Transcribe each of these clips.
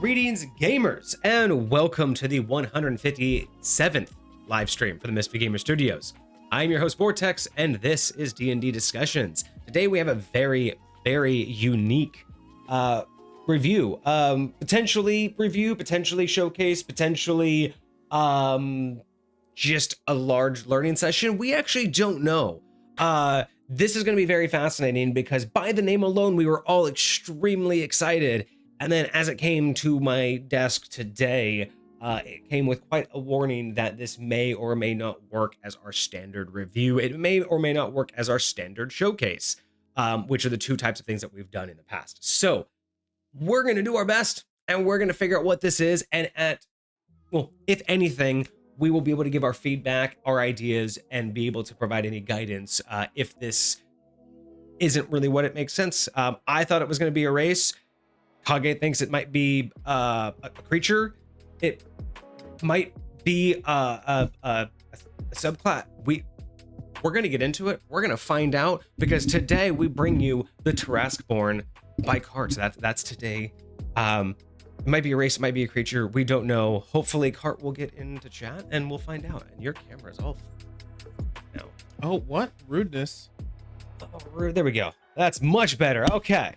Greetings, gamers, and welcome to the 157th live stream for the MisfitGamersStudios. I'm your host, Vortex, and this is D&D Discussions. Today we have a very, very unique review. Potentially showcase, potentially just a large learning session. We actually don't know. This is going to be very fascinating because by the name alone, we were all extremely excited. And then as it came to my desk today, it came with quite a warning that this may or may not work as our standard review. It may or may not work as our standard showcase, which are the two types of things that we've done in the past. So we're going to do our best and we're going to figure out what this is. And if anything, we will be able to give our feedback, our ideas, and be able to provide any guidance if this isn't really what it makes sense. I thought it was going to be a race. Kage thinks it might be a creature. It might be a subclass. We're going to get into it. We're going to find out because today we bring you the Tarrasqueborn by Cart. That's today. It might be a race. It might be a creature. We don't know. Hopefully Cart will get into chat and we'll find out. And your camera is all now. Oh, what rudeness. Oh, there we go. That's much better. Okay.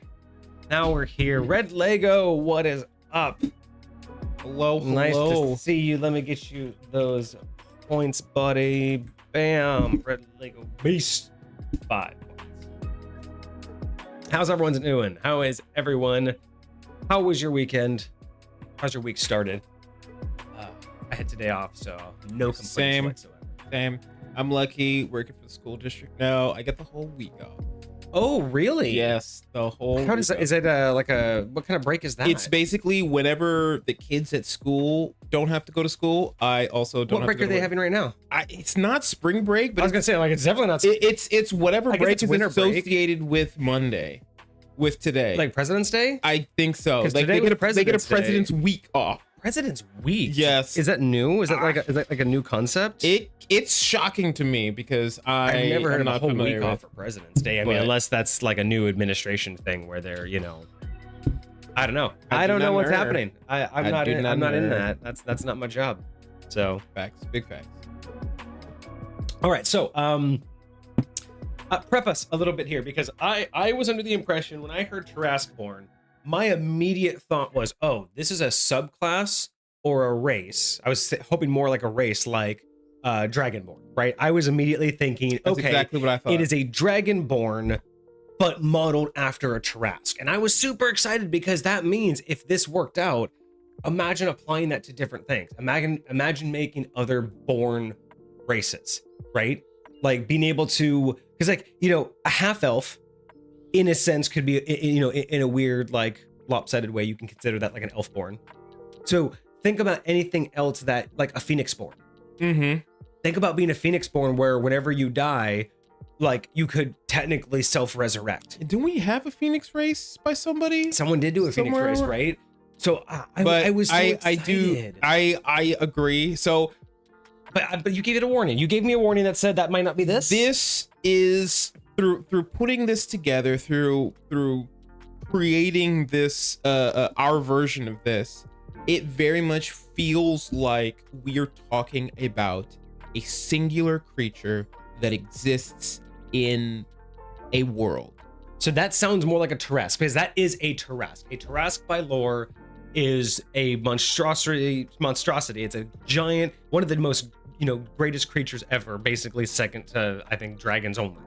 Now we're here. Red Lego, what is up? Hello. Nice to see you. Let me get you those points, buddy. Bam. Red Lego Beast. 5 points. How's everyone doing? How is everyone? How was your weekend? How's your week started? I had today off, so no complaints whatsoever. Same. I'm lucky working for the school district now. I get the whole week off. Oh, really? Yes, the whole. How does that? Is it like a what kind of break is that? It's basically whenever the kids at school don't have to go to school, I also don't. What break are they having right now? It's not spring break, but I was gonna say like it's definitely not. It's whatever I guess break it's is winter break. associated with Monday, with today. Like President's Day? I think so. 'Cause Like today they was get a President's Day. President's Week off. President's Week. Yes. Is that new? Is that like a new concept? It's shocking to me because I've never heard am of a not whole familiar week with. off for President's Day. I mean, But- unless that's like a new administration thing where they're, I don't know. I I do don't know not what's know. happening. I'm I not do in. not I'm not in know. that. That's not my job. So, Facts, big facts. all right. So, prep us a little bit here because I was under the impression when I heard Tarrasqueborn, my immediate thought was, oh, this is a subclass or a race. I was hoping more like a race, like Dragonborn, right? I was immediately thinking, That's okay, exactly what I thought. it is a Dragonborn, but modeled after a Tarrasque. And I was super excited because that means if this worked out, imagine applying that to different things. Imagine making other born races, right? Like being able to, because a half elf in a sense could be, in a weird, like lopsided way, you can consider that like an elf born. So think about anything else that like a phoenix born. Mm-hmm. Think about being a phoenix born where whenever you die, like you could technically self-resurrect. Didn't we have a Phoenix race by somebody? Someone did do a phoenix Somewhere. race, right? So I was so excited. I agree. So But you gave it a warning. You gave me a warning that said that might not be this. this is through putting this together, through creating this our version of this, it very much feels like we are talking about a singular creature that exists in a world. So that sounds more like a Tarrasque because that is a Tarrasque. A Tarrasque by lore is a monstrosity. It's a giant, one of the most, greatest creatures ever, basically second to, I think, dragons only.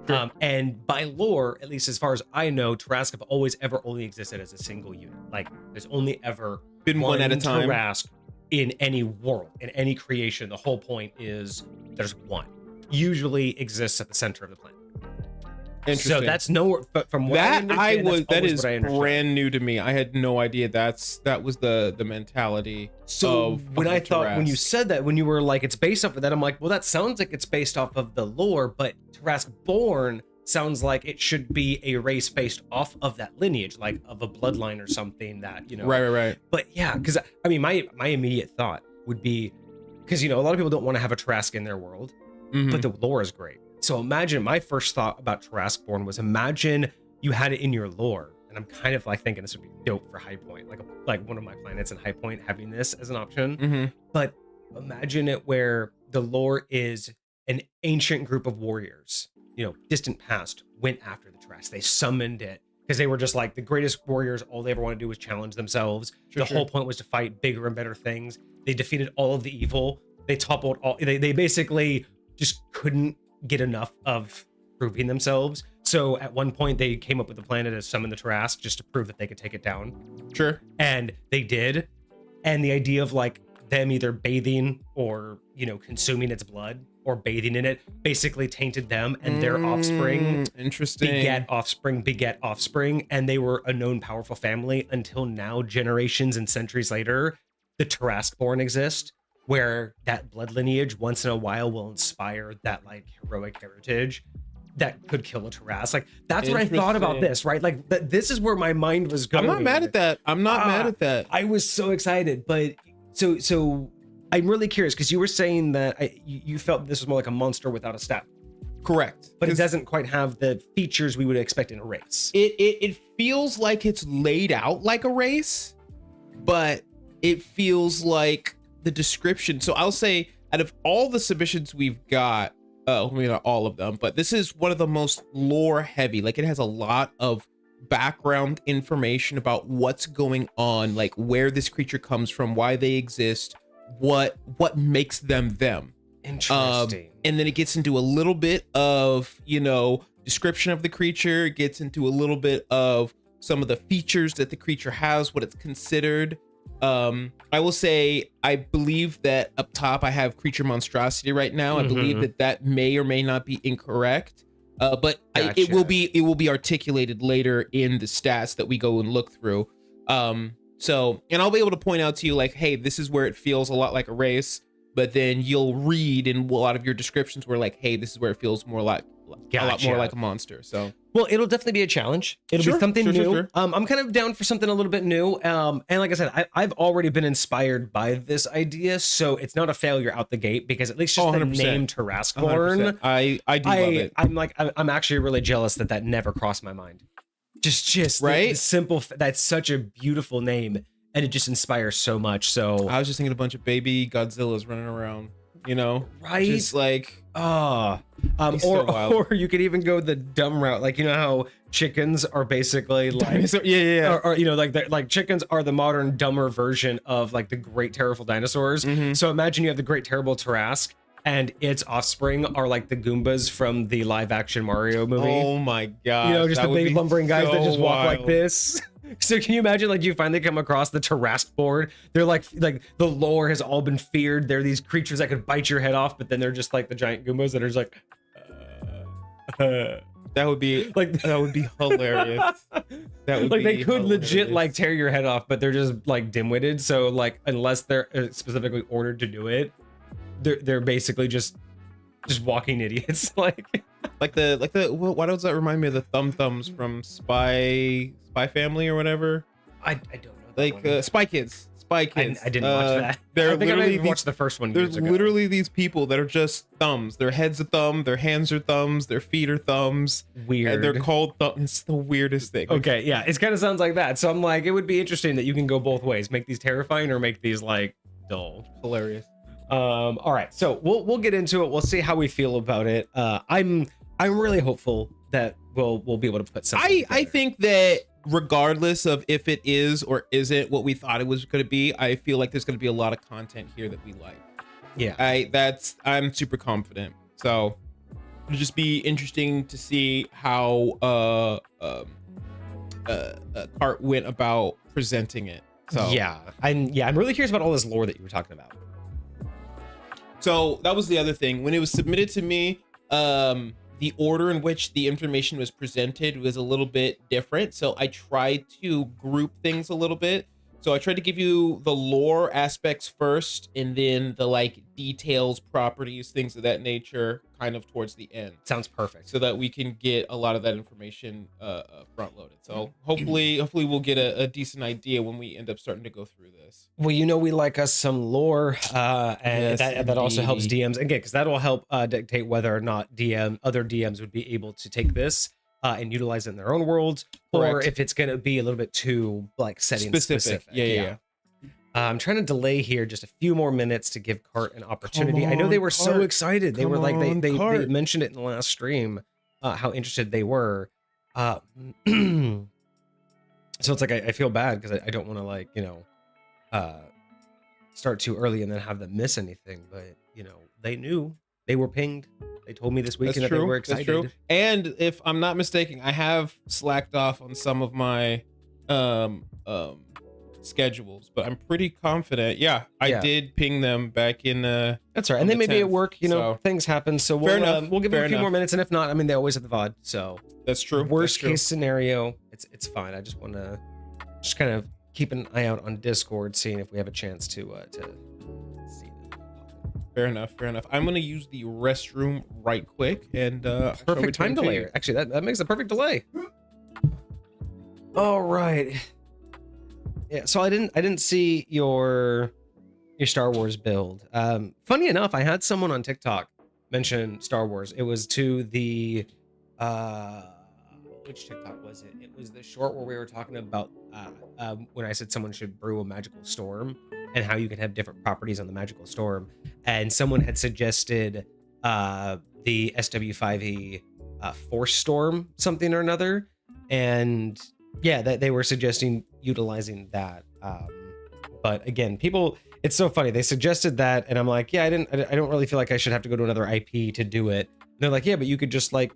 Sure. And by lore, at least as far as I know, Tarrasque have always ever only existed as a single unit. Like there's only ever Been one at a time. Tarrasque in any world, in any creation. The whole point is there's one. Usually exists at the center of the planet. Interesting. So that's nowhere, but from what that I understand, that always is what I understood. brand new to me. I had no idea that was the mentality. So when of I the thought, when you Tarrasque. said that, when you were like, it's based off of that, I'm like, well, that sounds like it's based off of the lore, but Tarrasqueborn sounds like it should be a race based off of that lineage, like of a bloodline or something that, Right. But yeah, because I mean, my immediate thought would be, because, a lot of people don't want to have a Tarrasque in their world, Mhm. but the lore is great. So imagine, my first thought about Tarrasqueborn was imagine you had it in your lore. And I'm kind of like thinking this would be dope for High Point, like one of my planets in High Point having this as an option. Mhm. But imagine it where the lore is an ancient group of warriors, distant past, went after the Tarrasque. They summoned it because they were just like the greatest warriors. All they ever wanted to do was challenge themselves. Sure. Whole point was to fight bigger and better things. They defeated all of the evil. They toppled all. They basically just couldn't get enough of proving themselves. So at one point they came up with a plan to summon the Tarrasque just to prove that they could take it down. Sure. And they did. And the idea of like them either bathing or, consuming its blood or bathing in it basically tainted them and their offspring Interesting. beget offspring. And they were a known powerful family until now, generations and centuries later, the Tarrasqueborn exist, where that blood lineage once in a while will inspire that like heroic heritage that could kill a Tarrasque. Like that's what I thought about Interesting. this, right? Like this is where my mind was going. I'm not mad at that. I'm not mad at that. I was so excited, but so I'm really curious because you were saying that you felt this was more like a monster without a staff, Correct. but it doesn't quite have the features we would expect in a race. It feels like it's laid out like a race, but it feels like the description. So I'll say out of all the submissions we've got, maybe not all of them, but this is one of the most lore heavy. Like it has a lot of background information about what's going on, like where this creature comes from, why they exist, what makes them them. Interesting. And then it gets into a little bit of, description of the creature. It gets into a little bit of some of the features that the creature has, what it's considered. I will say, I believe that up top I have creature monstrosity right now. I believe that may or may not be incorrect. But it will be articulated later in the stats that we go and look through. So, and I'll be able to point out to you like, hey, this is where it feels a lot like a race, but then you'll read in a lot of your descriptions where like, hey, this is where it feels more like a lot more like a monster. So, well, it'll definitely be a challenge. It'll be something new. I'm kind of down for something a little bit new. And like I said, I've already been inspired by this idea, so it's not a failure out the gate because at least just the name Tarrasqueborn. I do love it. I'm actually really jealous that never crossed my mind. Just right. The simple. That's such a beautiful name, and it just inspires so much. So I was just thinking a bunch of baby Godzillas running around. You know, right? Just like or you could even go the dumb route, like you know how chickens are basically like or you know like chickens are the modern dumber version of like the great terrible dinosaurs. So imagine you have the great terrible Tarrasque, and its offspring are like the Goombas from the live action Mario movie. Oh my god! You know, just the big lumbering guys that just walk like this. So can you imagine like you finally come across the Tarrasqueborn? They're like the lore has all been feared. They're these creatures that could bite your head off, but then they're just like the giant Goombas that are just like that would be hilarious. That would like be they could hilarious. legit like tear your head off, but they're just like dim-witted. So like unless they're specifically ordered to do it, they're basically just walking idiots. like the why does that remind me of the thumbs from Spy Family or whatever? I don't know. Like Spy Kids. I didn't watch that. I think I watched the first one. There's literally these people that are just thumbs. Their head's a thumb, their hands are thumbs, their feet are thumbs. Weird. And they're called thumbs. It's the weirdest thing. Okay, yeah, it kind of sounds like that. So I'm like, it would be interesting that you can go both ways, make these terrifying or make these like dull. Hilarious. All right, so we'll get into it. We'll see how we feel about it. I'm really hopeful that we'll be able to put something. I think that regardless of if it is or isn't what we thought it was going to be, I feel like there's going to be a lot of content here that we like. Yeah, I'm super confident. So it'll just be interesting to see how Cart went about presenting it. So yeah, I'm really curious about all this lore that you were talking about. So that was the other thing. When it was submitted to me, the order in which the information was presented was a little bit different. So I tried to group things a little bit. So I tried to give you the lore aspects first, and then the like details, properties, things of that nature kind of towards the end. Sounds perfect. So that we can get a lot of that information front loaded. So hopefully we'll get a decent idea when we end up starting to go through this. Well, you know, we like us some lore, and Yes, that also helps indeed. DMs, again, because that'll help dictate whether or not other DMs would be able to take this and utilize it in their own worlds, or Correct. if it's going to be a little bit too like setting specific. Yeah. I'm trying to delay here just a few more minutes to give Cart an opportunity. Come I know they on, were so Cart. excited. They Come were like on, they Cart. mentioned it in the last stream how interested they were. So it's like I feel bad because I don't want to like start too early and then have them miss anything. But they knew, they were pinged. They told me this weekend that they were excited. That's true. And if I'm not mistaken, I have slacked off on some of my schedules, but I'm pretty confident. I did ping them back in that's right. And they may be at work, so. things happen. So we'll give them a few more minutes. And if not, I mean, they always have the VOD. So that's true. Worst case scenario, it's fine. I just want to just kind of keep an eye out on Discord, seeing if we have a chance to see them. Fair enough. I'm gonna use the restroom right quick, and perfect time delay. Actually, that makes a perfect delay. All right. Yeah. So I didn't see your Star Wars build. Funny enough, I had someone on TikTok mention Star Wars. It was to the which TikTok was it? It was the short where we were talking about when I said someone should brew a magical storm and how you can have different properties on the magical storm. And someone had suggested the SW5E Force Storm something or another. And yeah, that they were suggesting utilizing that. But again, people, it's so funny. They suggested that, and I'm like, yeah, I don't really feel like I should have to go to another IP to do it. And they're like, yeah, but you could just like,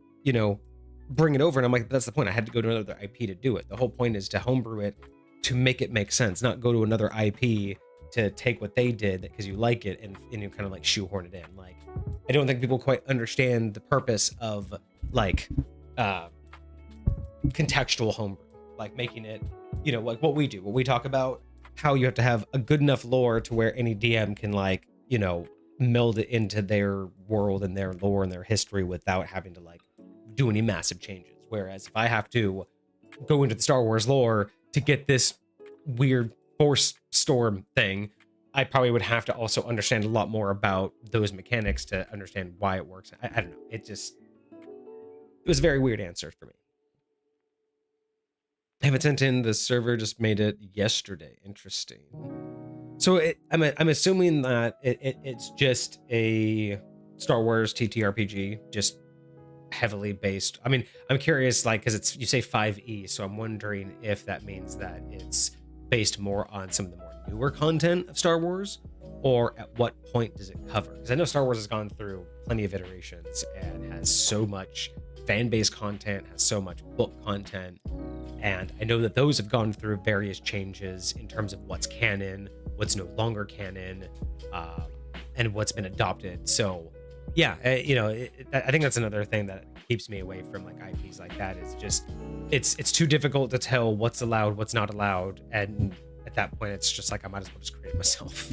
bring it over. And I'm like, that's the point. I had to go to another IP to do it. The whole point is to homebrew it to make it make sense, not go to another IP to take what they did because you like it and you kind of like shoehorn it in. Like, I don't think people quite understand the purpose of like contextual homebrew, like making it, like what we talk about, how you have to have a good enough lore to where any DM can like, meld it into their world and their lore and their history without having to like do any massive changes. Whereas if I have to go into the Star Wars lore to get this weird force storm thing, I probably would have to also understand a lot more about those mechanics to understand why it works. I don't know. It was a very weird answer for me. I haven't sent in. The server just made it yesterday. Interesting. So I'm assuming that it's just a Star Wars TTRPG, just heavily based. I mean, I'm curious, like, because you say 5e, so I'm wondering if that means that it's based more on some of the more newer content of Star Wars, or at what point does it cover? Because I know Star Wars has gone through plenty of iterations and has so much fan base content, has so much book content, and I know that those have gone through various changes in terms of what's canon, what's no longer canon, and what's been adopted. So yeah, I think that's another thing that keeps me away from like IPs like that, is just it's too difficult to tell what's allowed, what's not allowed, and at that point it's just like I might as well just create it myself.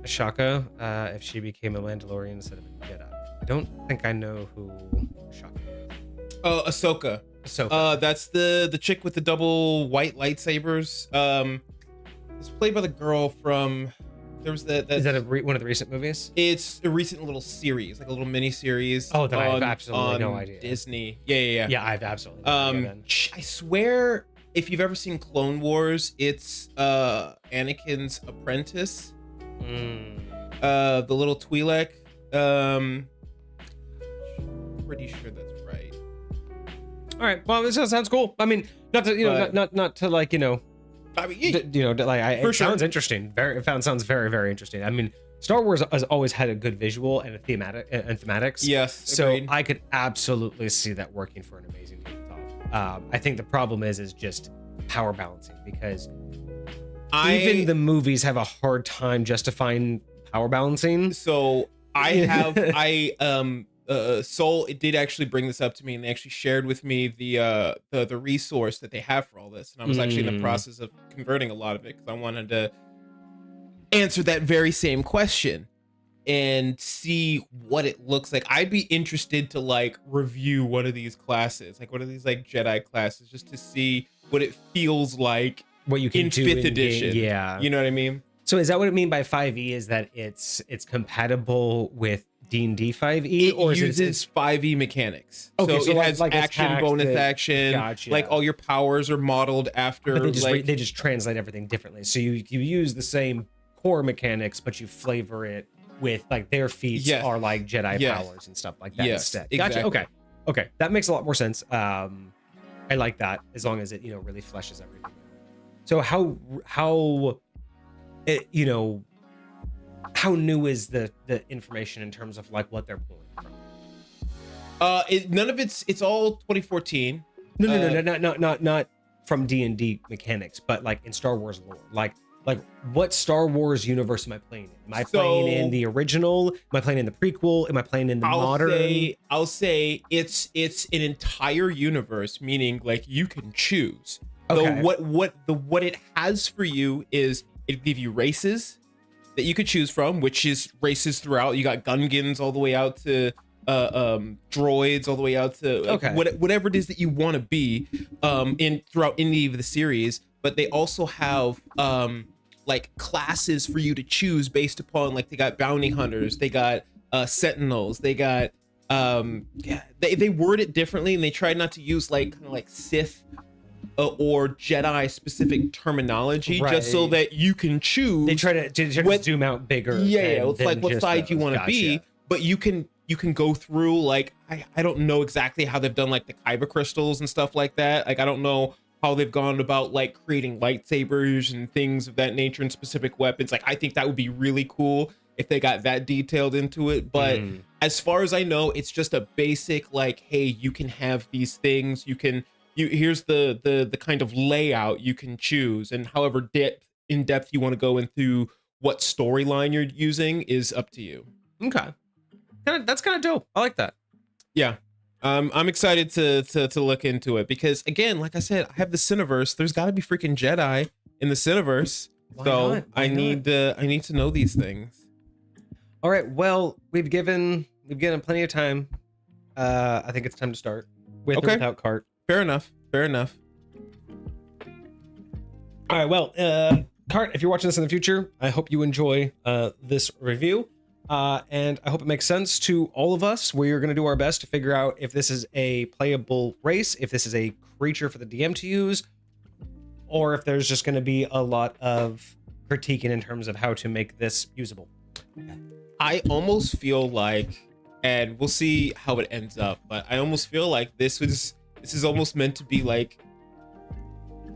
Ashaka, if she became a Mandalorian instead of a Jedi. I don't think I know who Ashaka is. Oh, Ahsoka. That's the chick with the double white lightsabers. It's played by the girl from. There was that. Is that one of the recent movies? It's a recent little series, like a little mini series. Oh, then I have absolutely no idea. Disney. Yeah. Yeah, I've absolutely no idea then. I swear, if you've ever seen Clone Wars, it's Anakin's apprentice. The little Twi'lek. Pretty sure that's right. All right. Well, this sounds cool. I mean, not to not to like I mean, it sounds interesting. Sounds very, very interesting. I mean, Star Wars has always had a good visual and a thematics. Yes. So agreed. I could absolutely see that working for an amazing tabletop. I think the problem is just power balancing, because even the movies have a hard time justifying power balancing. So Soul, it did actually bring this up to me, and they actually shared with me the resource that they have for all this, and I was actually in the process of converting a lot of it because I wanted to answer that very same question and see what it looks like. I'd be interested to like review one of these classes, like one of these like Jedi classes, just to see what it feels like, what you can in do 5th edition. Yeah, you know what I mean? So is that what it mean by 5e? Is that it's compatible with D&D 5e, or uses 5e mechanics? Okay, so it has like action, bonus action. Gotcha. Like all your powers are modeled after. But they just translate everything differently. So you use the same core mechanics, but you flavor it with like their feats are like Jedi powers and stuff like that instead. Gotcha. Exactly. Okay, that makes a lot more sense. I like that, as long as it really fleshes everything. So how new is the information in terms of like what they're pulling from? None of it's all 2014. No, not from D&D mechanics, but like in Star Wars lore. Like what Star Wars universe am I playing in? Am I playing in the original? Am I playing in the prequel? Am I playing in the modern? I'll say it's an entire universe, meaning like you can choose. Okay. So what it has for you is it give you races that you could choose from, which is races throughout. You got Gungans all the way out to droids, all the way out to whatever it is that you want to be throughout any of the series. But they also have like classes for you to choose based upon, like, they got bounty hunters, they got sentinels, they got they word it differently, and they tried not to use like kind of like Sith or Jedi specific terminology, just so that you can choose. They try to zoom out bigger. It's like what side you want to be, but you can go through, like, I don't know exactly how they've done like the kyber crystals and stuff like that. Like, I don't know how they've gone about like creating lightsabers and things of that nature and specific weapons. Like, I think that would be really cool if they got that detailed into it. But as far as I know, it's just a basic like, hey, you can have these things, here's the kind of layout you can choose, and however in depth you want to go into what storyline you're using is up to you. Okay, that's kind of dope. I like that. Yeah. I'm excited to look into it because again, like I said, I have the Cineverse. There's got to be freaking Jedi in the Cineverse. Why So not? Why I need to know these things. All right. Well, we've given plenty of time. I think it's time to start with or Okay. without cart. Fair enough. Fair enough. All right. Well, Cart, if you're watching this in the future, I hope you enjoy this review. And I hope it makes sense to all of us. We're going to do our best to figure out if this is a playable race, if this is a creature for the DM to use, or if there's just going to be a lot of critiquing in terms of how to make this usable. I almost feel like, and we'll see how it ends up, but I almost feel like this is almost meant to be like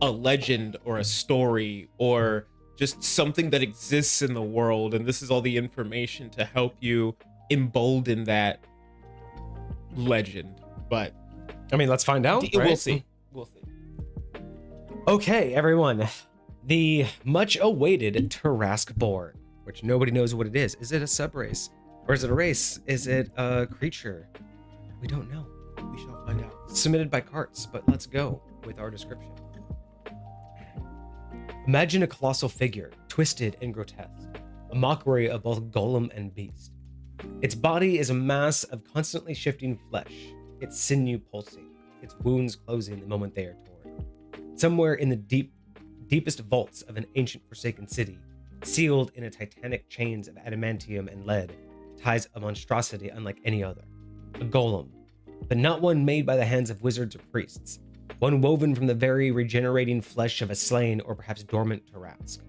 a legend or a story or just something that exists in the world, and this is all the information to help you embolden that legend. But I mean, let's find out. we'll right? see. We'll see. Okay, everyone. The much awaited Tarrasqueborn, which nobody knows what it is. Is it a subrace? Or is it a race? Is it a creature? We don't know. We shall find out. Submitted by Carts, but let's go with our description. Imagine a colossal figure, twisted and grotesque, a mockery of both golem and beast. Its body is a mass of constantly shifting flesh, its sinew pulsing, its wounds closing the moment they are torn. Somewhere in the deepest vaults of an ancient forsaken city, sealed in a titanic chains of adamantium and lead, ties a monstrosity unlike any other. A golem, but not one made by the hands of wizards or priests. One woven from the very regenerating flesh of a slain or perhaps dormant Tarrasque.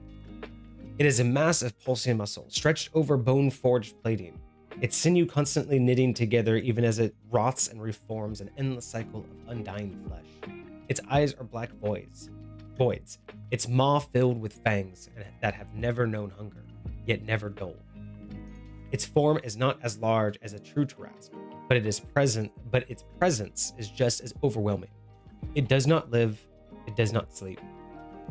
It is a mass of pulsing muscle, stretched over bone-forged plating, its sinew constantly knitting together even as it rots and reforms an endless cycle of undying flesh. Its eyes are black voids, its maw filled with fangs that have never known hunger, yet never dulled. Its form is not as large as a true Tarrasque, but its presence is just as overwhelming. It does not live, it does not sleep,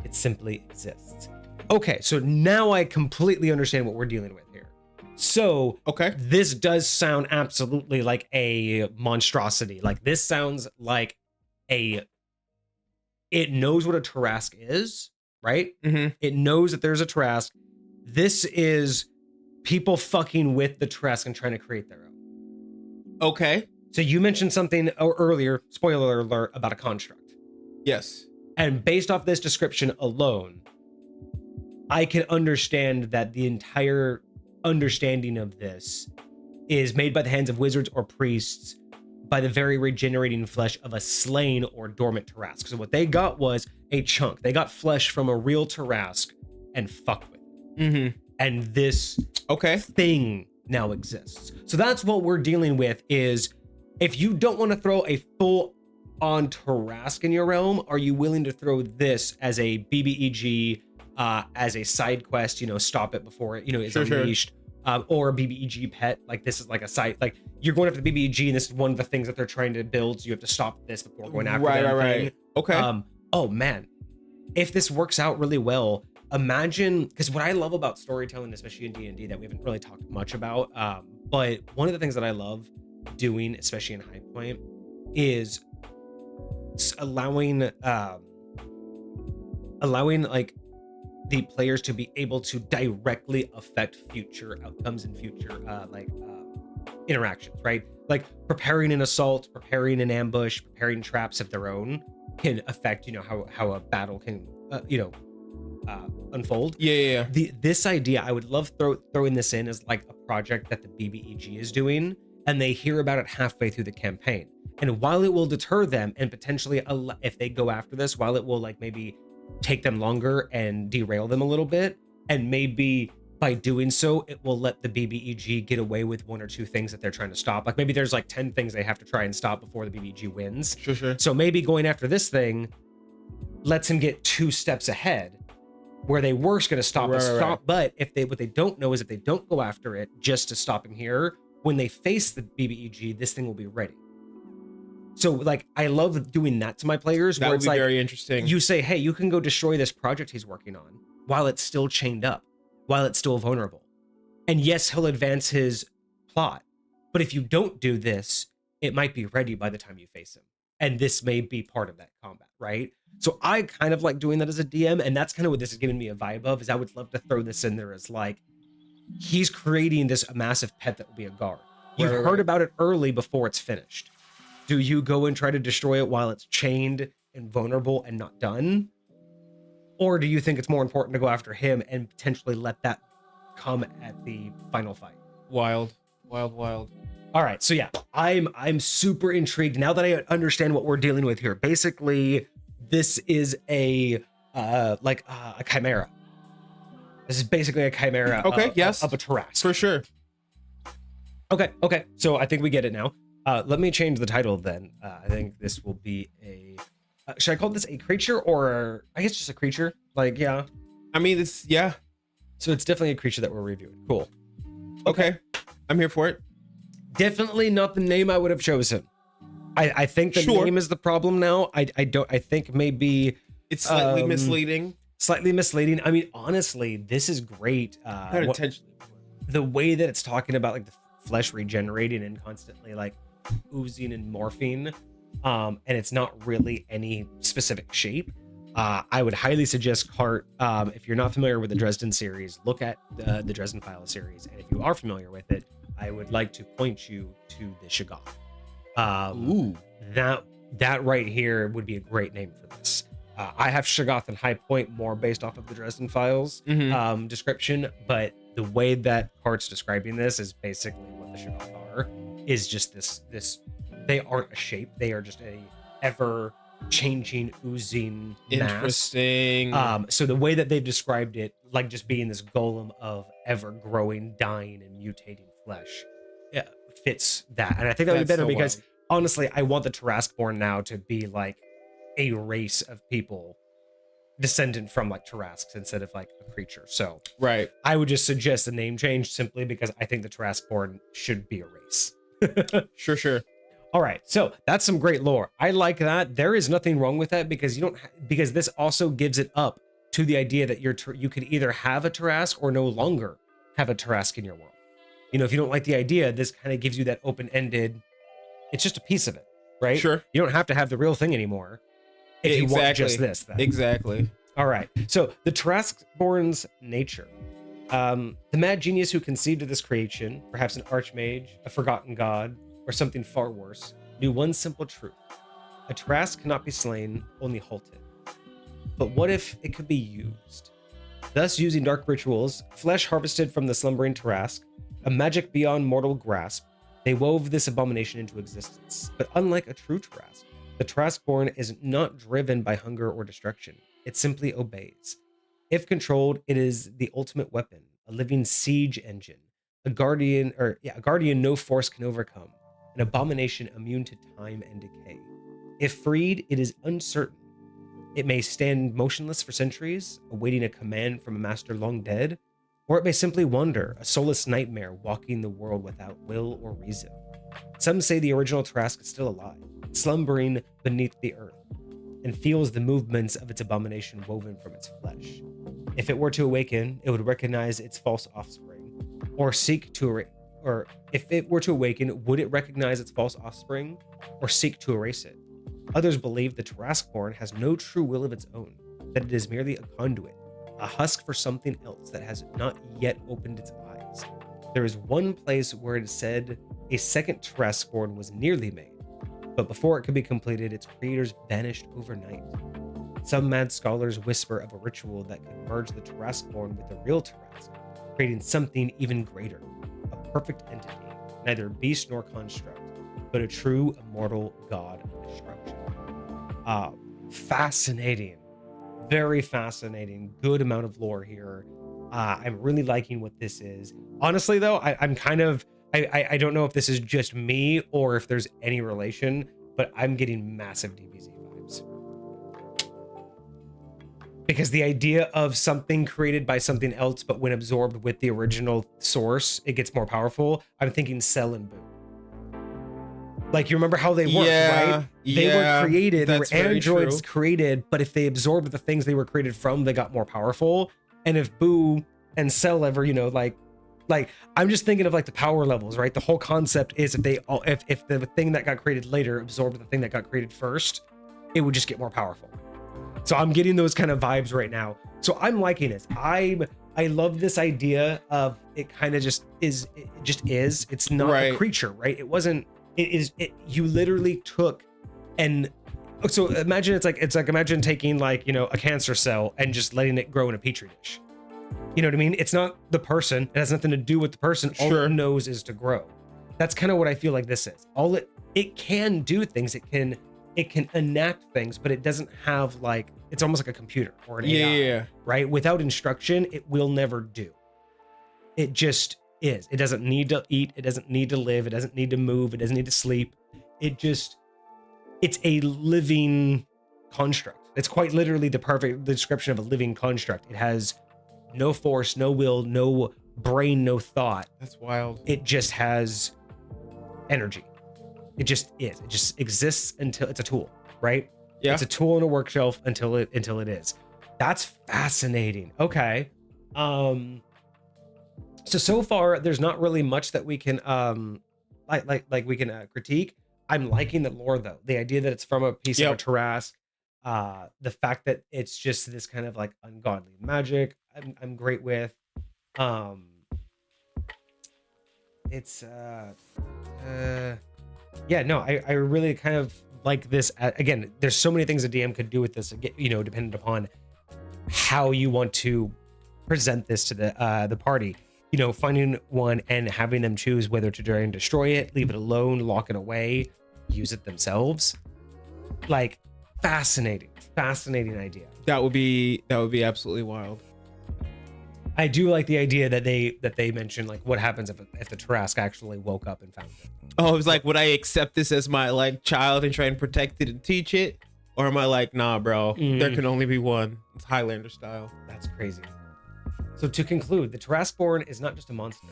it simply exists. Okay, so now I completely understand what we're dealing with here. So, Okay. this does sound absolutely like a monstrosity. Like, this sounds like it knows what a Tarrasque is, right? Mm-hmm. It knows that there's a Tarrasque. This is people fucking with the Tarrasque and trying to create their own. Okay. So you mentioned something earlier, spoiler alert, about a construct. Yes. And based off this description alone, I can understand that the entire understanding of this is made by the hands of wizards or priests by the very regenerating flesh of a slain or dormant Tarrasque. So what they got was a chunk. They got flesh from a real Tarrasque and fucked with it. Mm-hmm. And this Okay. thing now exists. So that's what we're dealing with is, if you don't want to throw a full-on Tarrasque in your realm, are you willing to throw this as a BBEG, as a side quest, stop it before it, is unleashed, or a BBEG pet? Like, this is like a side, like, you're going after the BBEG, and this is one of the things that they're trying to build, so you have to stop this before going after them. Right. Okay. Oh, man. If this works out really well, imagine, because what I love about storytelling, especially in D&D, that we haven't really talked much about, but one of the things that I love doing, especially in High Point, is allowing like the players to be able to directly affect future outcomes and future interactions, right? Like preparing an assault, preparing an ambush, preparing traps of their own can affect how a battle can unfold. Yeah. This idea, I would love throwing this in as like a project that the BBEG is doing, and they hear about it halfway through the campaign. And while it will deter them and potentially, if they go after this, while it will like maybe take them longer and derail them a little bit, and maybe by doing so, it will let the BBEG get away with one or two things that they're trying to stop. Like maybe there's like 10 things they have to try and stop before the BBEG wins. Sure. So maybe going after this thing lets him get 2 steps ahead, where they were going to stop us. Right. But what they don't know is if they don't go after it just to stop him here, when they face the BBEG, this thing will be ready. So like, I love doing that to my players. That where would it's be like, very interesting. you say, hey, you can go destroy this project he's working on while it's still chained up, while it's still vulnerable. And yes, he'll advance his plot. But if you don't do this, it might be ready by the time you face him. And this may be part of that combat, right? So I kind of like doing that as a DM, and that's kind of what this is giving me a vibe of, is I would love to throw this in there as like, he's creating this massive pet that will be a guard. You've heard about it early before it's finished. Do you go and try to destroy it while it's chained and vulnerable and not done? Or do you think it's more important to go after him and potentially let that come at the final fight? Wild. All right, so yeah, I'm super intrigued now that I understand what we're dealing with here. Basically, this is a chimera. This is basically a chimera. Okay, yes, of a Tarrasque. for sure. Okay. So I think we get it now. Let me change the title then. I think this will be a. Should I call this a creature, or I guess just a creature? Like, yeah. I mean, it's yeah. So it's definitely a creature that we're reviewing. Cool. Okay. I'm here for it. Definitely not the name I would have chosen. I think the name is the problem now. I think maybe it's slightly misleading. Slightly misleading. I mean, honestly, this is great. Not intentionally. The way that it's talking about like the flesh regenerating and constantly like oozing and morphing, and it's not really any specific shape. I would highly suggest Cart, if you're not familiar with the Dresden series, look at the Dresden Files series, and if you are familiar with it, I would like to point you to the Shoggoth. Ooh, that right here would be a great name for this. I have Shoggoth and High Point more based off of the Dresden Files description, but the way that Cart's describing this is basically what the Shoggoth are. Is just this. They aren't a shape. They are just a ever changing, oozing mass. Interesting. So the way that they've described it, like just being this golem of ever growing, dying, and mutating flesh, fits that. And I think that would be better so because wild. honestly, I want the Tarrasqueborn now to be like a race of people descendant from like Tarrasques instead of like a creature. So right. I would just suggest a name change simply because I think the Tarrasqueborn should be a race. Sure. All right, so that's some great lore. I like that. There is nothing wrong with that because because this also gives it up to the idea that you could either have a Tarrasque or no longer have a Tarrasque in your world. You know, if you don't like the idea, this kind of gives you that open-ended. It's just a piece of it, right? Sure. You don't have to have the real thing anymore if you want just this. Then. Exactly. All right. So the Tarrasqueborn's nature. The mad genius who conceived of this creation, perhaps an archmage, a forgotten god, or something far worse, knew one simple truth. A Tarrasque cannot be slain, only halted. But what if it could be used? Thus, using dark rituals, flesh harvested from the slumbering Tarrasque, a magic beyond mortal grasp, they wove this abomination into existence. But unlike a true Tarrasque, the Tarrasqueborn is not driven by hunger or destruction. It simply obeys. If controlled, it is the ultimate weapon, a living siege engine, a guardian no force can overcome, an abomination immune to time and decay. If freed, it is uncertain. It may stand motionless for centuries, awaiting a command from a master long dead, or it may simply wander, a soulless nightmare walking the world without will or reason. Some say the original Tarrasque is still alive, slumbering beneath the earth, and feels the movements of its abomination woven from its flesh. If it were to awaken, it would recognize its false offspring, or seek to or if it were to awaken, would it recognize its false offspring, or seek to erase it? Others believe the Tarrasqueborn has no true will of its own, that it is merely a conduit, a husk for something else that has not yet opened its eyes. There is one place where it is said a second Tarrasqueborn was nearly made, but before it could be completed, its creators vanished overnight. Some mad scholars whisper of a ritual that could merge the Tarrasqueborn with the real Tarrasque, creating something even greater, a perfect entity, neither beast nor construct, but a true immortal god of destruction. Fascinating, very fascinating, good amount of lore here. I'm really liking what this is. Honestly, though, I'm kind of, I don't know if this is just me or if there's any relation, but I'm getting massive DBZ vibes. Because the idea of something created by something else, but when absorbed with the original source, it gets more powerful. I'm thinking Cell and Boo. Like, you remember how they worked, right? They were created, they were androids created, but if they absorbed the things they were created from, they got more powerful. And if Boo and Cell ever, like Like, I'm just thinking of like the power levels, right? The whole concept is if the thing that got created later absorbed the thing that got created first, it would just get more powerful. So I'm getting those kind of vibes right now. So I'm liking this. I love this idea of it kind of just is. It just is. It's not a creature, right? It wasn't. It is. You literally took and. So imagine it's like imagine taking like, you know, a cancer cell and just letting it grow in a petri dish. You know what I mean? It's not the person. It has nothing to do with the person. All it knows is to grow. That's kind of what I feel like this is. All it can do things. It can enact things, but it doesn't have like, it's almost like a computer or an AI, right? Without instruction, it will never do. It just is. It doesn't need to eat. It doesn't need to live. It doesn't need to move. It doesn't need to sleep. It's a living construct. It's quite literally the perfect description of a living construct. It has no force, no will, no brain, no thought. That's wild. It just has energy. It just is. It just exists until it's a tool, right? Yeah. It's a tool on a work shelf until it is. That's fascinating. Okay. So far there's not really much that we can we can critique. I'm liking the lore though. The idea that it's from a piece of a Tarrasque, the fact that it's just this kind of like ungodly magic, I'm great with. It's yeah, no, I really kind of like this. Again, there's so many things a DM could do with this, you know, dependent upon how you want to present this to the party. You know, finding one and having them choose whether to try and destroy it, leave it alone, lock it away, use it themselves. Like, fascinating idea. That would be absolutely wild. I do like the idea that they mentioned like what happens if the Tarrasque actually woke up and found it. Oh, it was like, would I accept this as my like child and try and protect it and teach it, or am I like, nah, bro, there can only be one. It's Highlander style. That's crazy. So to conclude, the Tarrasqueborn is not just a monster.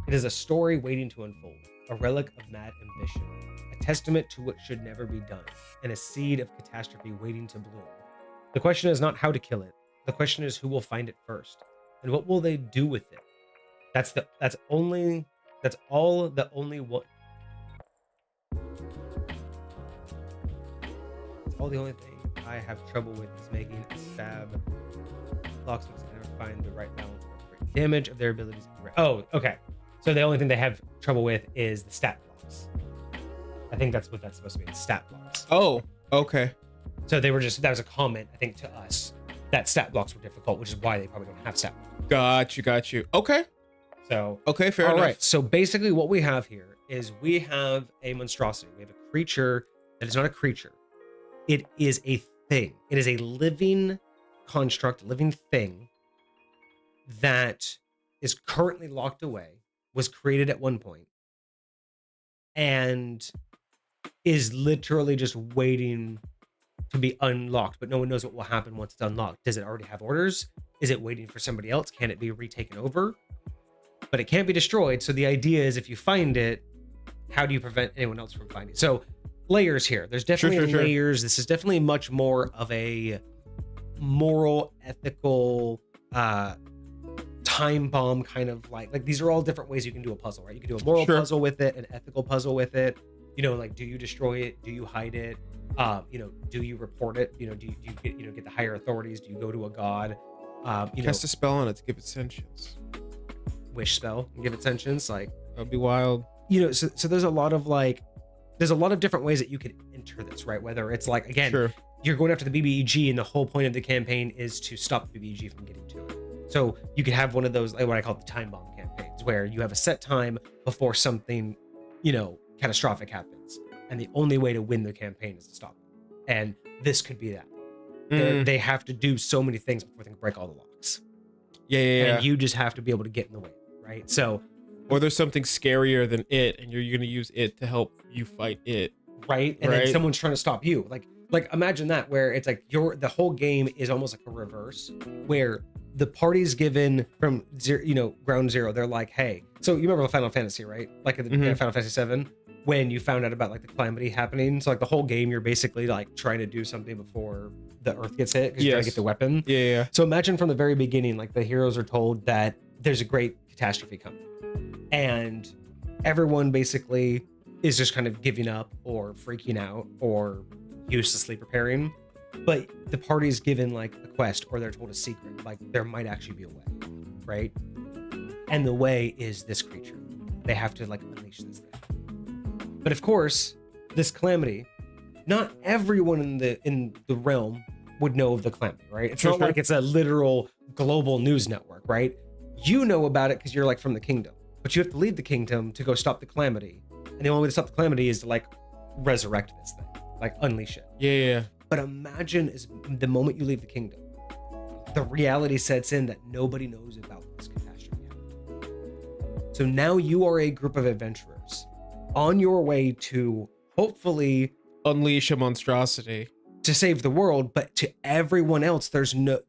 It is a story waiting to unfold, a relic of mad ambition, a testament to what should never be done, and a seed of catastrophe waiting to bloom. The question is not how to kill it. The question is who will find it first, and what will they do with it? That's the only thing I have trouble with is making a stab. Locksmiths can never find the right balance of damage of their abilities. Oh, okay. So the only thing they have trouble with is the stat blocks. I think that's what that's supposed to be. The stat blocks. Oh, okay. So that was a comment, I think, to us that stat blocks were difficult, which is why they probably don't have stat blocks. Got you. Okay. So okay, fair enough. All right. So basically, what we have here is we have a monstrosity. We have a creature that is not a creature. It is a thing. It is a living construct, living thing that is currently locked away, was created at one point, and is literally just waiting to be unlocked, but no one knows what will happen once it's unlocked. Does it already have orders? Is it waiting for somebody else? Can it be retaken over? But it can't be destroyed. So the idea is if you find it, how do you prevent anyone else from finding it? So layers here. There's definitely layers. This is definitely much more of a moral, ethical, time bomb kind of like these are all different ways you can do a puzzle, right? You can do a moral puzzle with it, an ethical puzzle with it. You know, like, do you destroy it? Do you hide it? You know, do you report it? You know, do you get, get the higher authorities? Do you go to a god? Cast a spell on it to give it sentience. Wish spell and give it sentience. Like, that'd be wild. You know, so there's a lot of different ways that you could enter this, right? Whether it's like, again, you're going after the BBEG and the whole point of the campaign is to stop the BBEG from getting to it. So you could have one of those, like what I call the time bomb campaigns, where you have a set time before something, catastrophic happens. And the only way to win the campaign is to stop it. And this could be that. They have to do so many things before they can break all the locks. And you just have to be able to get in the way, right? So, or there's something scarier than it, and you're going to use it to help you fight it, right? And then someone's trying to stop you. Like imagine that, where it's like the whole game is almost like a reverse, where the party's given from zero, ground zero. They're like, hey, so you remember Final Fantasy, right? Like in the Final Fantasy 7, when you found out about like the calamity happening. So like the whole game, you're basically like trying to do something before the Earth gets hit because you're trying to get the weapon. Yeah. So imagine from the very beginning, like the heroes are told that there's a great catastrophe coming. and everyone basically is just kind of giving up or freaking out or uselessly preparing. But the party's given like a quest, or they're told a secret, like there might actually be a way, right? And the way is this creature. They have to like unleash this thing. But of course, this calamity, not everyone in the realm would know of the calamity, right? It's not like it's a literal global news network, right? You know about it because you're like from the kingdom, but you have to leave the kingdom to go stop the calamity. And the only way to stop the calamity is to like resurrect this thing, like unleash it. Yeah. But imagine is the moment you leave the kingdom, the reality sets in that nobody knows about this catastrophe yet. So now you are a group of adventurers on your way to hopefully Unleash a monstrosity to save the world, but to everyone else, there's no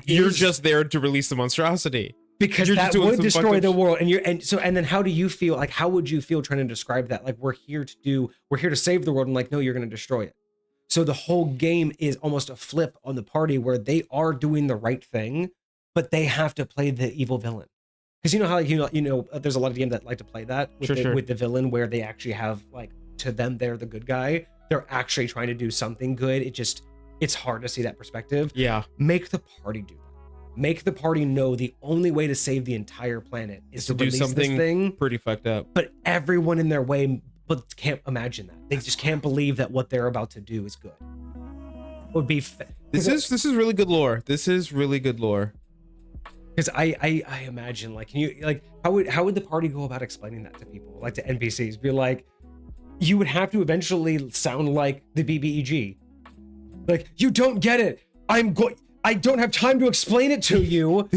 you're just there to release the monstrosity. Because that would destroy the world. And then how do you feel? Like, how would you feel trying to describe that? Like, we're here to save the world, and like, no, you're going to destroy it. So the whole game is almost a flip on the party where they are doing the right thing, but they have to play the evil villain. Because you know how, like, there's a lot of games that like to play that with the villain, where they actually have, like, to them, they're the good guy. They're actually trying to do something good. It's hard to see that perspective. Yeah. Make the party do that. Make the party know the only way to save the entire planet is to do something this thing pretty fucked up. But everyone in their way can't imagine that. They just can't believe that what they're about to do is good. Would be this is really good lore. This is really good lore. Because I imagine, like, can you, like, how would the party go about explaining that to people, like to NPCs? Be like, you would have to eventually sound like the BBEG. Like, you don't get it. I don't have time to explain it to you.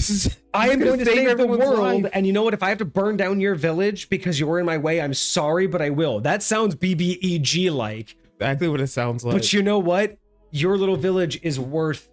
I am going to save the world. Life. And you know what? If I have to burn down your village because you're in my way, I'm sorry, but I will. That sounds BBEG like. Exactly what it sounds like. But you know what? Your little village is worth.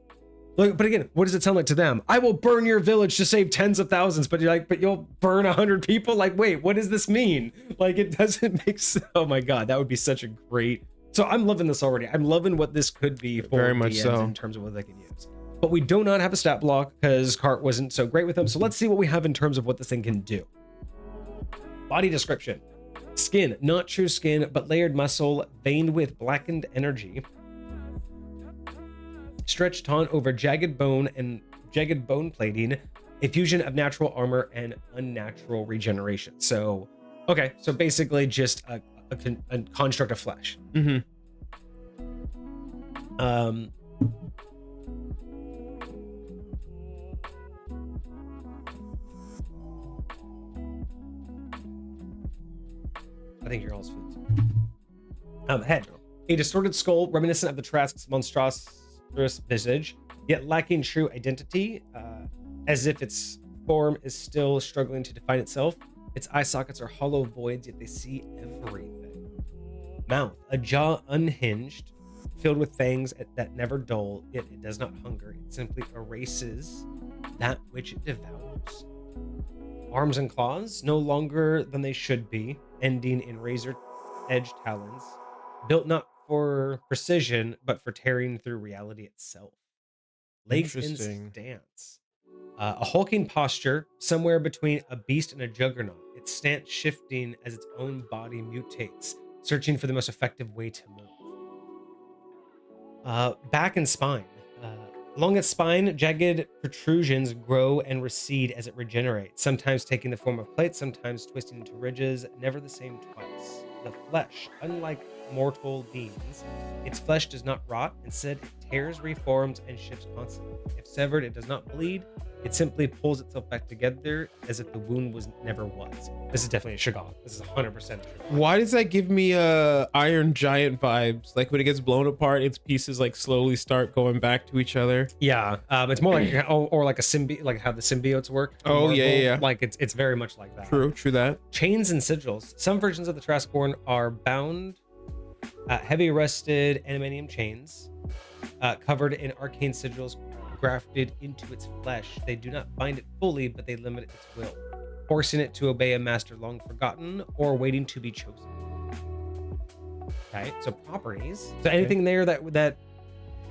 Like, but again, what does it sound like to them? I will burn your village to save tens of thousands, but you're like, but you'll burn 100 people? Like, wait, what does this mean? Like, it doesn't make sense. Oh my God, that would be such a great. So I'm loving this already. I'm loving what this could be for very much DMs so in terms of what they can use. But we do not have a stat block because Cart wasn't so great with them. So let's see what we have in terms of what this thing can do. Body description. Skin, not true skin, but layered muscle, veined with blackened energy. Stretched taut over jagged bone plating, a fusion of natural armor and unnatural regeneration. So, okay, so basically just a construct of flesh. Mm-hmm. I think you're all's food. Head. A distorted skull reminiscent of the Tarrasqueborn's monstrous visage, yet lacking true identity, as if its form is still struggling to define itself. Its eye sockets are hollow voids, yet they see everything. Mouth. A jaw unhinged, filled with fangs that never dull, yet it does not hunger. It simply erases that which it devours. Arms and claws, no longer than they should be, ending in razor-edged talons, built not for precision, but for tearing through reality itself. Legs in stance. A hulking posture, somewhere between a beast and a juggernaut. Its stance shifting as its own body mutates, searching for the most effective way to move. Back and spine. Along its spine, jagged protrusions grow and recede as it regenerates, sometimes taking the form of plates, sometimes twisting into ridges, never the same twice. The flesh, unlike mortal beings, its flesh does not rot, instead it tears, reforms, and shifts constantly. If severed, it does not bleed, it simply pulls itself back together as if the wound never was. This is definitely a Shoggoth. This is 100% a Shoggoth. Why does that give me Iron Giant vibes? Like when it gets blown apart, its pieces like slowly start going back to each other. Yeah, it's more like or like a symbiote, like how the symbiotes work. Oh yeah. Like it's very much like that. True that. Chains and sigils. Some versions of the Tarrasqueborn are bound, heavy rusted animanium chains, covered in arcane sigils grafted into its flesh. They do not bind it fully, but they limit its will, forcing it to obey a master long forgotten or waiting to be chosen. Okay, so properties. So anything there that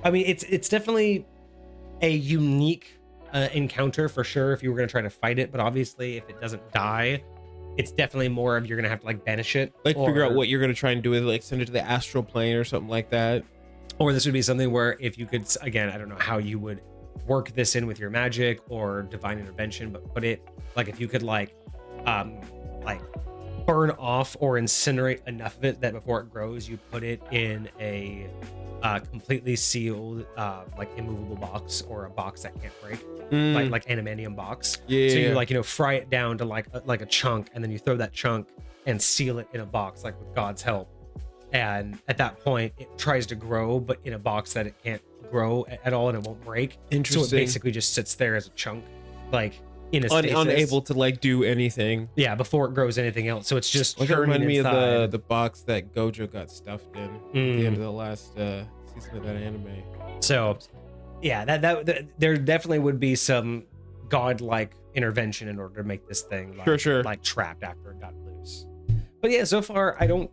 I mean, it's definitely a unique encounter for sure if you were going to try to fight it, but obviously if it doesn't die, it's definitely more of you're gonna have to like banish it, Like figure out or- what you're gonna try and do with it, like send it to the astral plane or something like that. or this would be something where if you could, again, I don't know how you would work this in with your magic or divine intervention, but put it like if you could like burn off or incinerate enough of it that before it grows, you put it in a completely sealed like immovable box or a box that can't break, like adamantium box. Yeah. So you like, you know, fry it down to like a chunk, and then you throw that chunk and seal it in a box, like with God's help. And at that point, it tries to grow, but in a box that it can't grow at all, and it won't break. Interesting. So it basically just sits there as a chunk, like in a stasis. Unable to like do anything. Yeah, before it grows anything else. So it's just Like it churning reminded me of inside. the box that Gojo got stuffed in at the end of the last season of that anime. So yeah, that there definitely would be some godlike intervention in order to make this thing like, Sure. like trapped after it got loose. But yeah, so far I don't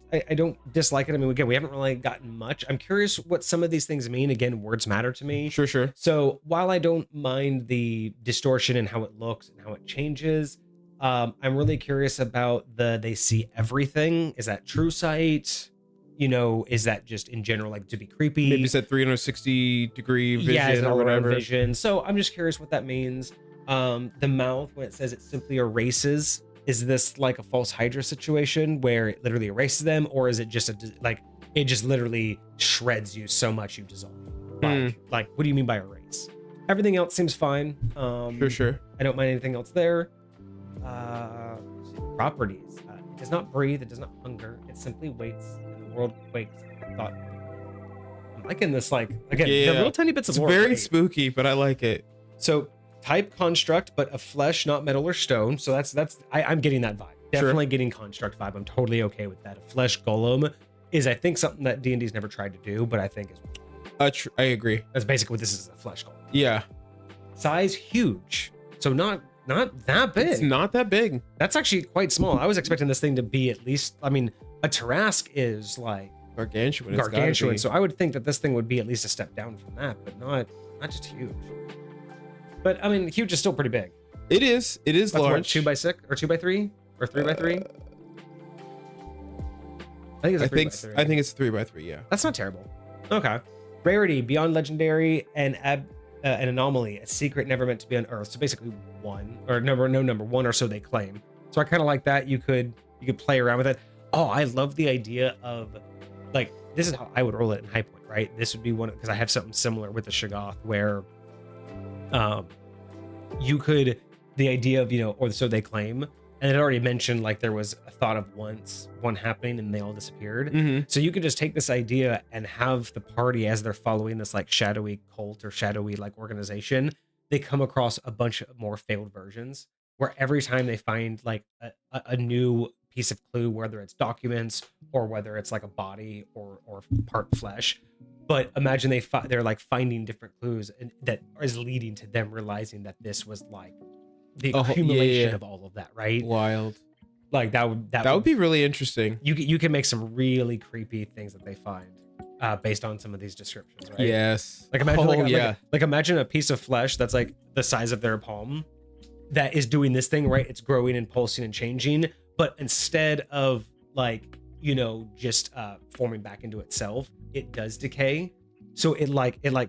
dislike it. I mean, again, we haven't really gotten much. I'm curious what some of these things mean. Again, words matter to me. Sure. So while I don't mind the distortion and how it looks and how it changes, I'm really curious about they see everything. Is that true sight? You know, is that just in general like to be creepy? Maybe it's that 360-degree vision Yeah, it's an or all-around whatever. vision. So I'm just curious what that means. The mouth, when it says it simply erases, is this like a false Hydra situation where it literally erases them, or is it just like it just literally shreds you so much you dissolve? Like what do you mean by erase? Everything else seems fine. Sure. I don't mind anything else there. Properties. It does not breathe. It does not hunger. It simply waits, and the world quakes. I thought, I'm liking this. Like again, the little tiny bits of It's lore. very Right? spooky, but I like it. So type construct, but of flesh, not metal or stone. So I'm getting that vibe. Definitely getting construct vibe. I'm totally okay with that. A flesh golem is, I think, something that D&D's never tried to do, but I think is. I agree. That's basically what this is, a flesh golem. Yeah. Size huge. So not that big. It's not that big. That's actually quite small. I was expecting this thing to be at least, I mean, a Tarrasque is like Gargantuan. It's gotta gargantuan. be. So I would think that this thing would be at least a step down from that, but not just huge. But I mean, huge is still pretty big. It is. It is That's large. what, 2x6 or 2x3 or 3x3? I think it's a 3x3. I think it's 3x3. Yeah. That's not terrible. Okay. Rarity, beyond legendary, and an anomaly, a secret never meant to be unearthed. So basically one or so they claim. So I kind of like that. You could play around with it. Oh, I love the idea of like, this is how I would roll it in High Point, right? This would be one, because I have something similar with the Shoggoth where you could, the idea of, you know, or so they claim, and it already mentioned like there was a thought of one happening and they all disappeared. So you could just take this idea and have the party, as they're following this like shadowy cult or shadowy like organization, they come across a bunch of more failed versions where every time they find like a new piece of clue, whether it's documents or whether it's like a body or part flesh. But imagine they're like finding different clues, and that is leading to them realizing that this was like the accumulation of all of that, right? Wild. Like that would be really interesting. You can make some really creepy things that they find based on some of these descriptions, right? Yes. Like imagine like imagine a piece of flesh that's like the size of their palm that is doing this thing, right? It's growing and pulsing and changing, but instead of like, you know, just forming back into itself, it does decay. So it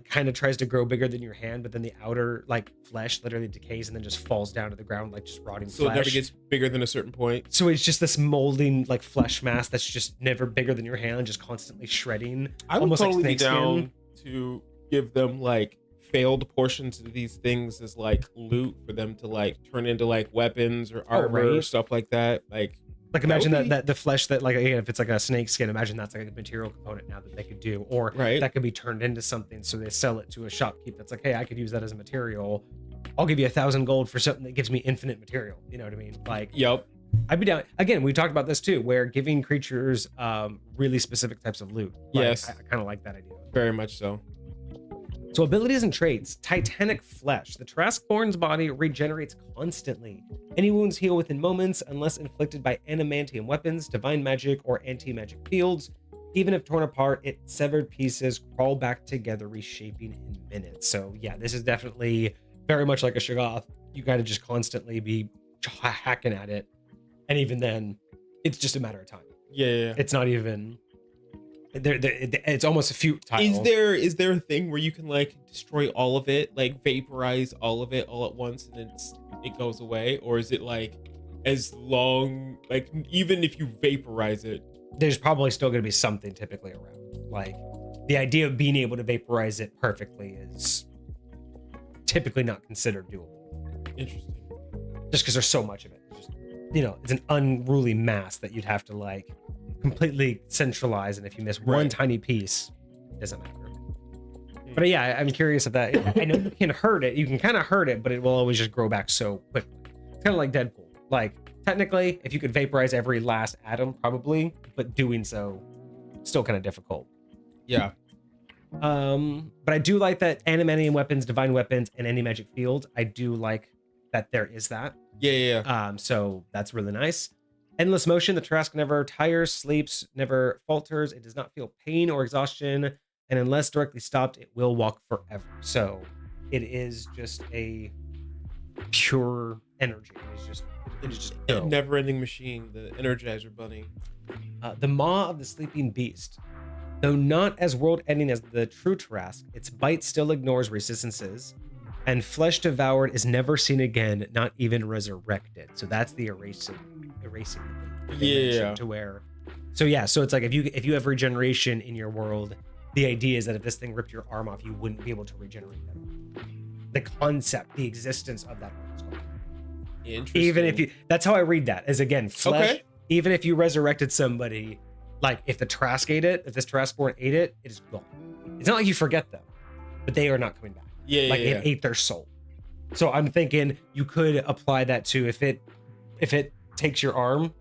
kind of tries to grow bigger than your hand, but then the outer like flesh literally decays and then just falls down to the ground like just rotting So flesh. it never gets bigger than a certain point. So it's just this molding like flesh mass that's just never bigger than your hand, just constantly shredding. I would almost totally like be snake down to give them like failed portions of these things as like loot for them to like turn into like weapons or armor or right. stuff like that. Like Imagine would be- that the flesh that like, again, if it's like a snake skin, imagine that's like a material component now that they could do, or Right. that could be turned into something. So they sell it to a shopkeep that's like, hey, I could use that as a material. I'll give you 1,000 gold for something that gives me infinite material. You know what I mean? Like, Yep. I'd be down. Again, we talked about this too, where giving creatures really specific types of loot. Like, Yes. I kind of like that idea. Very much so. So abilities and traits. Titanic flesh. The Tarrasqueborn's body regenerates constantly. Any wounds heal within moments unless inflicted by adamantium weapons, divine magic, or anti-magic fields. Even if torn apart, its severed pieces crawl back together, reshaping in minutes. So yeah, this is definitely very much like a Shoggoth. You gotta just constantly be hacking at it. And even then, it's just a matter of time. Yeah. It's not even. It's almost a futile. Is there a thing where you can like destroy all of it, like vaporize all of it all at once, and then it goes away, or is it like as long like even if you vaporize it, there's probably still going to be something typically around. Like the idea of being able to vaporize it perfectly is typically not considered doable. Interesting. Just because there's so much of it. It's just, it's an unruly mass that you'd have to like completely centralize, and if you miss one tiny piece, it doesn't matter. But yeah, I'm curious if that. I know you can hurt it. You can kind of hurt it, but it will always just grow back so quickly. It's kind of like Deadpool. Like technically, if you could vaporize every last atom, probably, but doing so, still kind of difficult. Yeah. But I do like that animating weapons, divine weapons, and any magic field. I do like that there is that. Yeah. So that's really nice. Endless motion. The Tarrasque never tires, sleeps, never falters. It does not feel pain or exhaustion, and unless directly stopped, it will walk forever. So it is just a pure energy. It is just a never-ending machine. The Energizer Bunny. The maw of the sleeping beast. Though not as world-ending as the true Tarrasque, its bite still ignores resistances, and flesh devoured is never seen again, not even resurrected. So that's the erasing to where. So it's like if you have regeneration in your world, the idea is that if this thing ripped your arm off, you wouldn't be able to regenerate that. The concept, the existence of that arm is gone. Interesting. Even if you, that's how I read that. Is again flesh. Okay. Even if you resurrected somebody, like if the Tarrasque ate it, if this Tarrasqueborn ate it, it is gone. It's not like you forget them, but they are not coming back. It ate their soul. So I'm thinking you could apply that to if it takes your arm,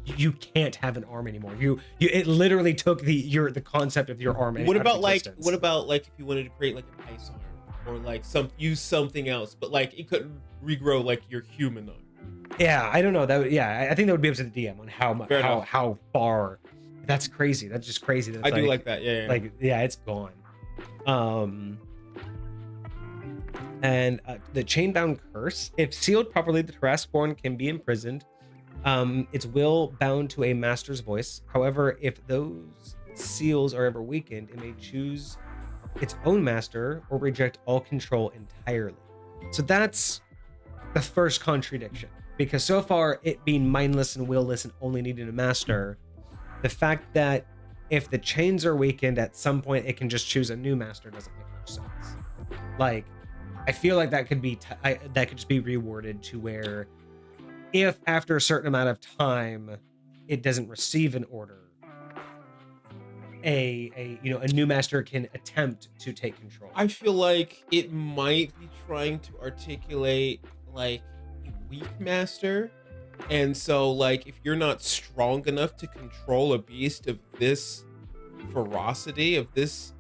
you can't have an arm anymore. It literally took the concept of your arm. What about like if you wanted to create like an ice arm or like use something else, but like it couldn't regrow like your human arm? Yeah, I don't know. I think that would be up to the DM on how far. That's crazy. That's just crazy. That's I do like that. Yeah. Like it's gone. And the chainbound curse. If sealed properly, the Tarrasqueborn can be imprisoned. Its will bound to a master's voice. However, if those seals are ever weakened, it may choose its own master or reject all control entirely. So that's the first contradiction. Because so far, it being mindless and willless and only needing a master, the fact that if the chains are weakened, at some point it can just choose a new master doesn't make much sense. Like, I feel like that could be that could just be reworded to where, if after a certain amount of time it doesn't receive an order, a new master can attempt to take control. I feel like it might be trying to articulate like a weak master. And so like if you're not strong enough to control a beast of this ferocity, of this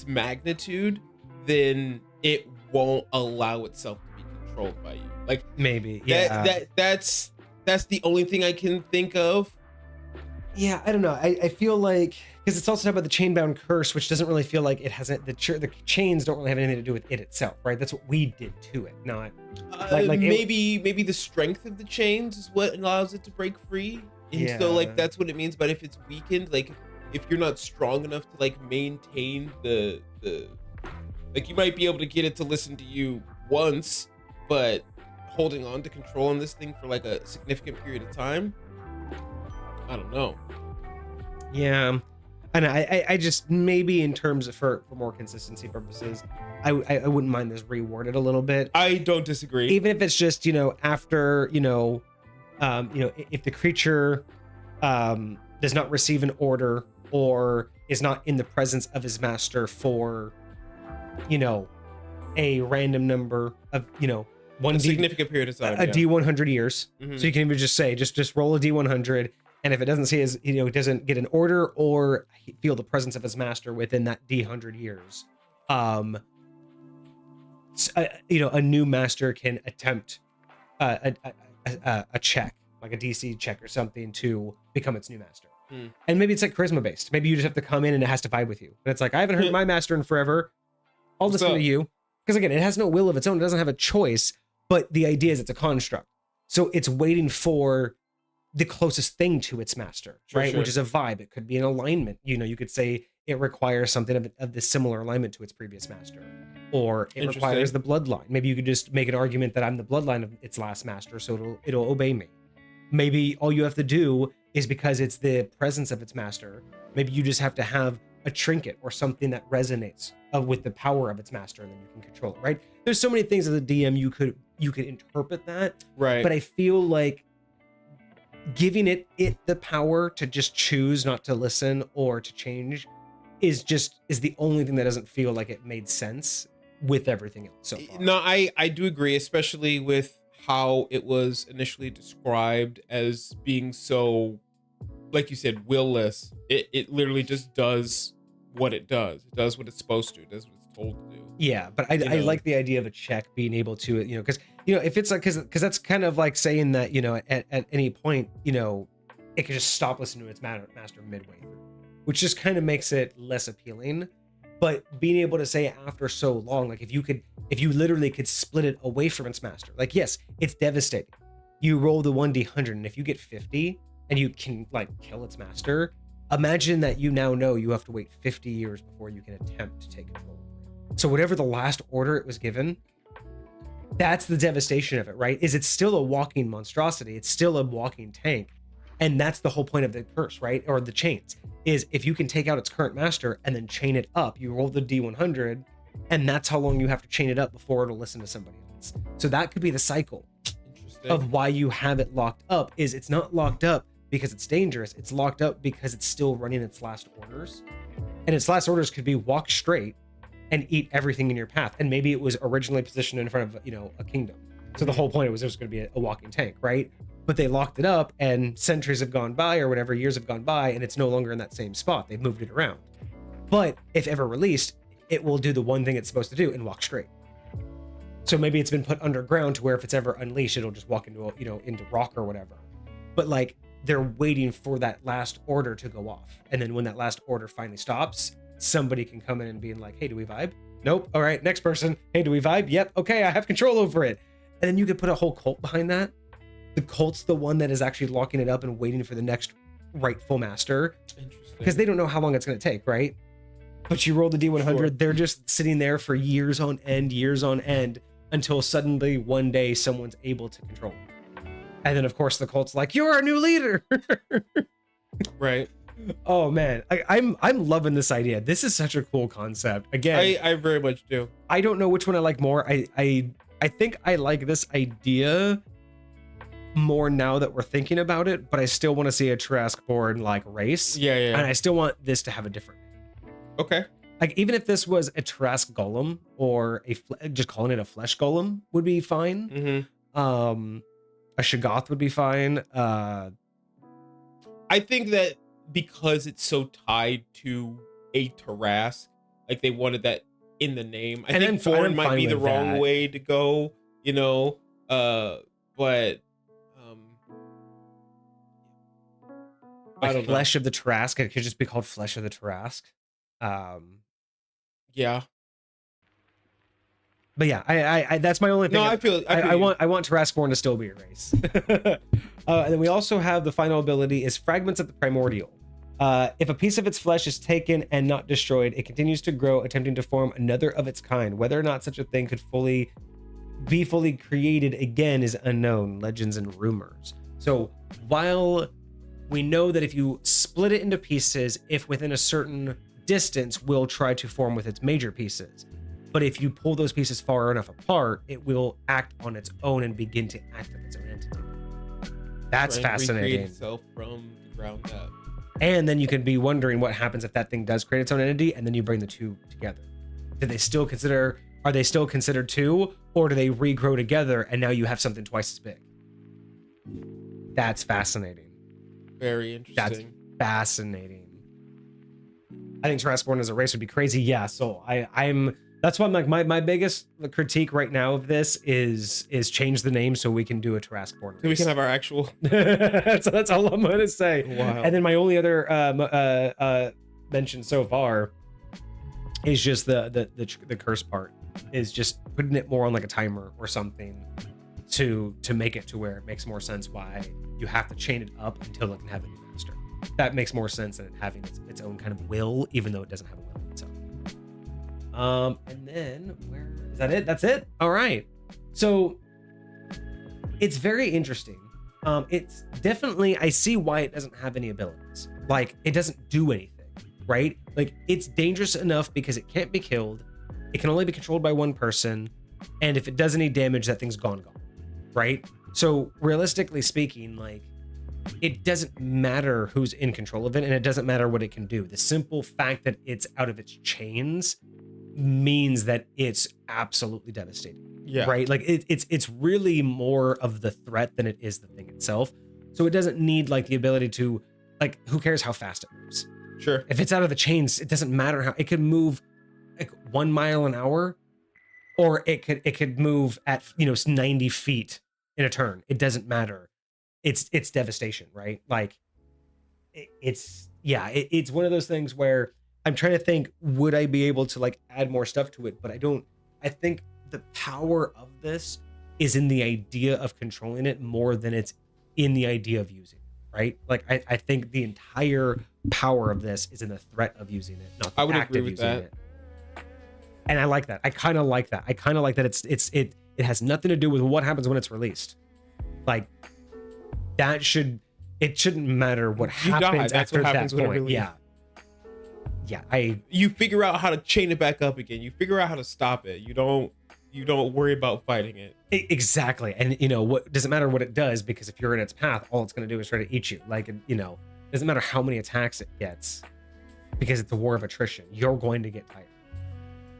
magnitude, then it won't allow itself to be controlled by you. Like maybe that's the only thing I can think of. Yeah, I don't know. I feel like, because it's also talking about the chainbound curse, which doesn't really feel like it hasn't, the chains don't really have anything to do with it itself, right? That's what we did to it, not maybe the strength of the chains is what allows it to break free. And so like that's what it means. But if it's weakened, like if you're not strong enough to like maintain the like, you might be able to get it to listen to you once, but holding on to control on this thing for like a significant period of time, I don't know. Yeah, and I just, maybe in terms of for more consistency purposes, I wouldn't mind this reworded a little bit. I don't disagree. Even if it's just after if the creature does not receive an order or is not in the presence of his master for a random number of a significant period of time, a D100 years. Mm-hmm. So you can even just say just roll a D100. And if it doesn't see his, doesn't get an order or feel the presence of his master within that D100 years, a new master can attempt a check, like a DC check or something, to become its new master. And maybe it's like charisma based. Maybe you just have to come in and it has to vibe with you. But it's like, I haven't heard my master in forever. I'll listen to you. Because again, it has no will of its own. It doesn't have a choice. But the idea is it's a construct. So it's waiting for the closest thing to its master, right? Sure. Which is a vibe. It could be an alignment. You could say it requires something of the similar alignment to its previous master, or it requires the bloodline. Maybe you could just make an argument that I'm the bloodline of its last master, so it'll obey me. Maybe all you have to do is, because it's the presence of its master, maybe you just have to have a trinket or something that resonates with the power of its master, and then you can control it, right? There's so many things as a DM you could interpret that, Right. but I feel like giving it the power to just choose not to listen or to change is the only thing that doesn't feel like it made sense with everything else so far. No, I do agree, especially with how it was initially described as being so, like you said, willless. It literally just does what it does. It does what it's supposed to. It does what it's told to do. Yeah, but I like the idea of a check being able to, because if it's like, because that's kind of like saying that, at any point, it could just stop listening to its master midway through, which just kind of makes it less appealing. But being able to say after so long, like if you literally could split it away from its master, like, yes, it's devastating. You roll the 1d100, and if you get 50 and you can like kill its master, imagine that you now know you have to wait 50 years before you can attempt to take control. So whatever the last order it was given, that's the devastation of it, right? Is it's still a walking monstrosity. It's still a walking tank. And that's the whole point of the curse, right? Or the chains, is if you can take out its current master and then chain it up, you roll the D100, and that's how long you have to chain it up before it'll listen to somebody else. So that could be the cycle of why you have it locked up. Is it's not locked up because it's dangerous. It's locked up because it's still running its last orders. And its last orders could be walk straight and eat everything in your path. And maybe it was originally positioned in front of, a kingdom. So the whole point was it was going to be a walking tank, right? But they locked it up, and centuries have gone by, or whatever, years have gone by, and it's no longer in that same spot. They've moved it around. But if ever released, it will do the one thing it's supposed to do and walk straight. So maybe it's been put underground to where if it's ever unleashed, it'll just walk into into rock or whatever. But like, they're waiting for that last order to go off. And then when that last order finally stops, somebody can come in and be like, hey, do we vibe? Nope. All right, next person. Hey, do we vibe? Yep. Okay, I have control over it. And then you could put a whole cult behind that. The cult's the one that is actually locking it up and waiting for the next rightful master. Interesting. Because they don't know how long it's going to take, right? But you roll the D100, sure. They're just sitting there for years on end, until suddenly one day someone's able to control it. And then, of course, the cult's like, you're our new leader. Right. Oh, man. I'm loving this idea. This is such a cool concept. Again, I very much do. I don't know which one I like more. I think I like this idea more now that we're thinking about it, but I still want to see a Tarrasqueborn like race. Yeah. And I still want this to have a different name. Okay. Like, even if this was a Tarrasque golem, or just calling it a flesh golem would be fine. Mm-hmm. A Shoggoth would be fine. I think that because it's so tied to a Tarrasque, like they wanted that in the name. I think foreign might be the wrong way to go, but I don't know. Flesh of the Tarrasque. It could just be called Flesh of the Tarrasque. Yeah. But yeah, I that's my only thing. No, I want Tarrasqueborn to still be a race. And then we also have the final ability is Fragments of the Primordial. If a piece of its flesh is taken and not destroyed, it continues to grow, attempting to form another of its kind. Whether or not such a thing could be fully created again is unknown. Legends and rumors. So while we know that if you split it into pieces, if within a certain distance, will try to form with its major pieces. But if you pull those pieces far enough apart, it will act on its own and begin to act as its own entity. That's fascinating. Recreate itself from the ground up. And then you can be wondering what happens if that thing does create its own entity, and then you bring the two together. Are they still considered two, or do they regrow together and now you have something twice as big? That's fascinating. Very interesting. That's fascinating. I think Tarrasqueborn as a race would be crazy. Yeah, so I'm that's why I'm like my biggest critique right now of this is change the name so we can do a Tarrasqueborn race. So we can have our actual. So that's all I'm gonna say. Wow. And then my only other mention so far is just the curse part, is just putting it more on like a timer or something, to make it to where it makes more sense why you have to chain it up until it can have a new master. That makes more sense than it having its own kind of will, even though it doesn't have a will of its own. And then where is that? That's it. All right. So it's very interesting. It's definitely, I see why it doesn't have any abilities. Like, it doesn't do anything, right? Like, it's dangerous enough because it can't be killed. It can only be controlled by one person. And if it does any damage, that thing's gone, right? So realistically speaking, like, it doesn't matter who's in control of it, and it doesn't matter what it can do. The simple fact that it's out of its chains means that it's absolutely devastating. Yeah. Right. Like it's really more of the threat than it is the thing itself. So it doesn't need like the ability to, like, who cares how fast it moves? Sure. If it's out of the chains, it doesn't matter how it could move like 1 mile an hour, or it could move at 90 feet in a turn. It doesn't matter. It's devastation, right? Like it's one of those things where I'm trying to think, would I be able to like add more stuff to it? But I don't. I think the power of this is in the idea of controlling it more than it's in the idea of using it, right? Like I think the entire power of this is in the threat of using it, not the act of using it. And I like that. I kind of like that. I kind of like that it has nothing to do with what happens when it's released. Like it shouldn't matter what happens after that point. Yeah. You figure out how to chain it back up again. You figure out how to stop it. You don't worry about fighting it. Exactly. And what doesn't matter what it does, because if you're in its path, all it's going to do is try to eat you. Like, doesn't matter how many attacks it gets, because it's a war of attrition. You're going to get tired.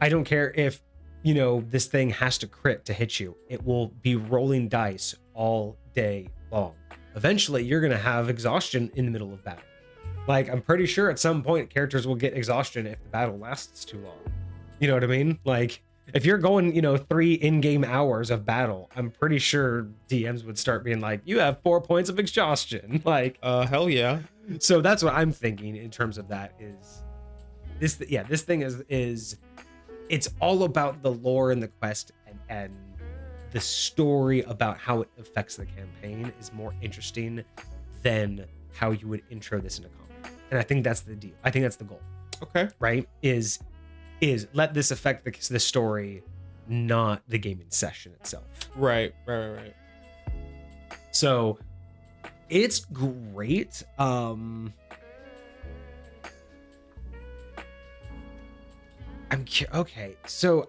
I don't care if, this thing has to crit to hit you. It will be rolling dice all day long. Eventually, you're going to have exhaustion in the middle of battle. Like, I'm pretty sure at some point characters will get exhaustion if the battle lasts too long. You know what I mean? Like, if you're going, 3 in-game hours of battle, I'm pretty sure DMs would start being like, you have 4 points of exhaustion. Like, hell yeah. So that's what I'm thinking in terms of that is this thing is it's all about the lore and the quest, and the story about how it affects the campaign is more interesting than how you would intro this into combat. And I think that's the deal. I think that's the goal. Okay. Right? Is let this affect the story, not the gaming session itself. Right. So it's great. Okay. So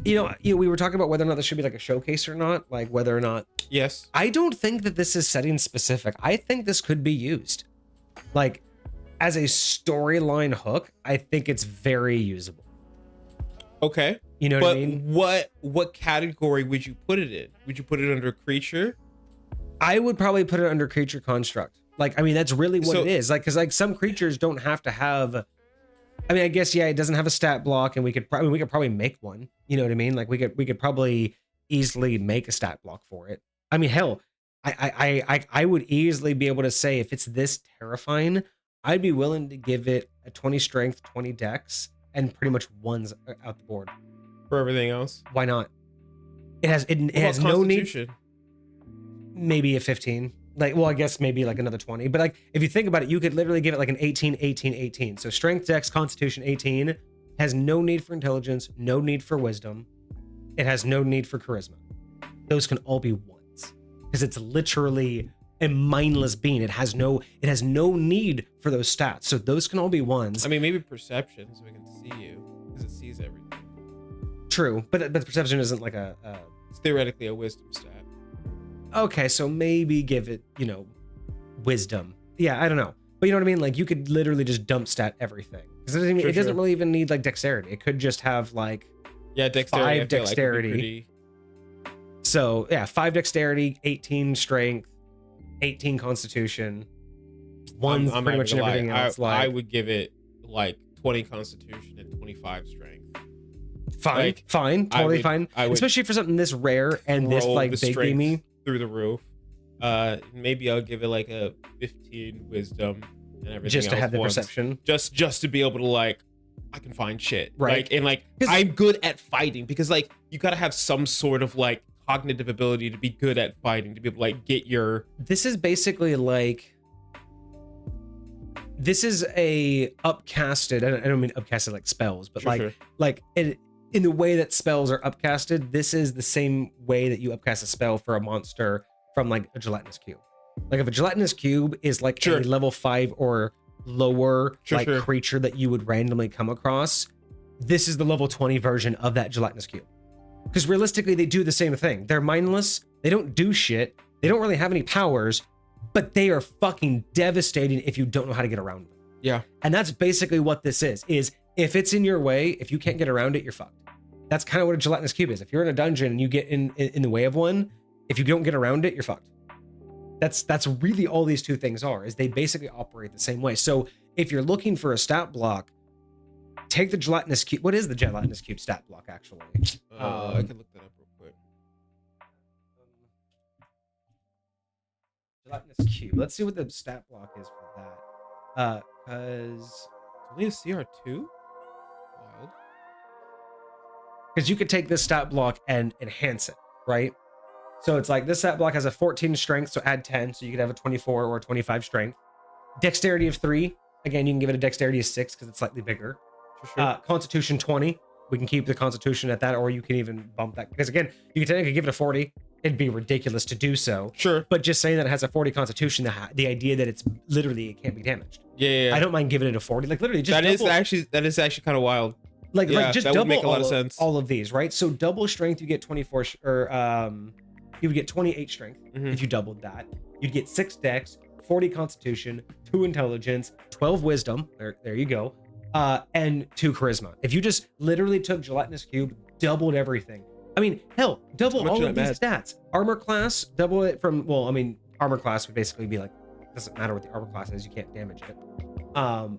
we were talking about whether or not this should be like a showcase or not, like whether or not. Yes. I don't think that this is setting specific. I think this could be used like as a storyline hook. I think it's very usable. Okay. You know what I mean? What category would you put it in? Would you put it under creature? I would probably put it under creature construct. Like, I mean, that's really what it is. Like, because like some creatures don't have to have. I mean, I guess it doesn't have a stat block, and we could probably make one. You know what I mean? Like, we could probably easily make a stat block for it. I mean, hell, I would easily be able to say if it's this terrifying, I'd be willing to give it a 20 strength, 20 dex, and pretty much ones out the board. For everything else, why not? It has no need. Maybe a 15. Like, well, I guess maybe like another 20. But like, if you think about it, you could literally give it like an 18, 18, 18. So strength, dex, constitution, 18. Has no need for intelligence, no need for wisdom. It has no need for charisma. Those can all be ones, because it's literally a mindless being. It has no need for those stats. So those can all be ones. I mean, maybe perception, so we can see you, because it sees everything. True, but perception isn't like it's theoretically a wisdom stat. Okay, so maybe give it, wisdom. Yeah, I don't know. But you know what I mean? Like, you could literally just dump stat everything. Because it doesn't really even need like dexterity. It could just have like dexterity, 5 dexterity. So yeah, 5 dexterity, 18 strength, 18 constitution. I'm pretty much everything else. I would give it like 20 constitution and 25 strength. Fine, totally fine. Especially for something this rare and this like big gamey. Through the roof. Maybe I'll give it like a 15 wisdom and everything just to else have the once. perception, just to be able to like, I can find shit, right? Like, and like I'm good at fighting, because like you gotta have some sort of like cognitive ability to be good at fighting, to be able to like get your. This is basically like, this is a upcasted, I don't mean upcasted like spells, but like in the way that spells are upcasted, this is the same way that you upcast a spell for a monster from like a gelatinous cube. Like if a gelatinous cube is like a level 5 or lower creature that you would randomly come across, this is the level 20 version of that gelatinous cube. Because realistically, they do the same thing. They're mindless, they don't do shit, they don't really have any powers, but they are fucking devastating if you don't know how to get around them. Yeah. And that's basically what this is if it's in your way, if you can't get around it, you're fucked. That's kind of what a gelatinous cube is. If you're in a dungeon and you get in the way of one, if you don't get around it, you're fucked. That's really all these two things are, is they basically operate the same way. So if you're looking for a stat block, take the gelatinous cube. What is the gelatinous cube stat block actually? I can look that up real quick. Gelatinous cube. Let's see what the stat block is for that. Because only a CR2? Wild. Because you could take this stat block and enhance it, right? So it's like this stat block has a 14 strength, so add 10, so you could have a 24 or a 25 strength. Dexterity of 3. Again, you can give it a dexterity of 6 because it's slightly bigger. Constitution 20. We can keep the constitution at that, or you can even bump that. Because again, you can technically give it a 40. It'd be ridiculous to do so. Sure. But just saying that it has a 40 constitution, the idea that it's literally, it can't be damaged. Yeah. I don't mind giving it a 40. Like literally just that is actually kind of wild. Like just that double would make a lot of sense. All of these, right? So double strength, you get 24 or you would get 28 strength if you doubled that. You'd get 6 dex, 40 constitution, 2 intelligence, 12 wisdom. There you go. And 2 charisma. If you just literally took gelatinous cube, doubled everything. I mean, hell, double all of these stats. Armor class, double it from, well, I mean, armor class would basically be like, doesn't matter what the armor class is, you can't damage it.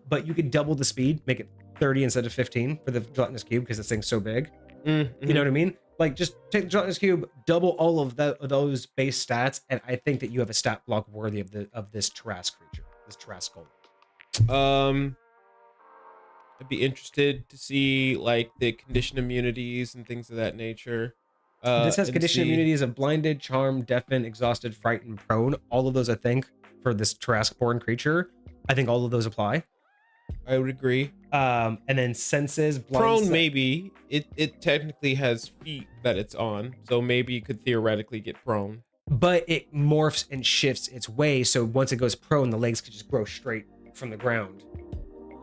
But you could double the speed, make it 30 instead of 15 for the gelatinous cube because this thing's so big. You know what I mean? Like, just take the gelatinous cube, double all of those base stats, and I think that you have a stat block worthy of this Tarrasque creature, this Tarrasque golem. I'd be interested to see like the condition immunities and things of that nature. This has condition immunities of blinded, charmed, deafened, exhausted, frightened, prone. All of those, I think, for this Tarrasqueborn creature, I think all of those apply. I would agree. And then senses, prone, maybe it technically has feet that it's on, so maybe you could theoretically get prone. But it morphs and shifts its way, so once it goes prone, the legs could just grow straight from the ground.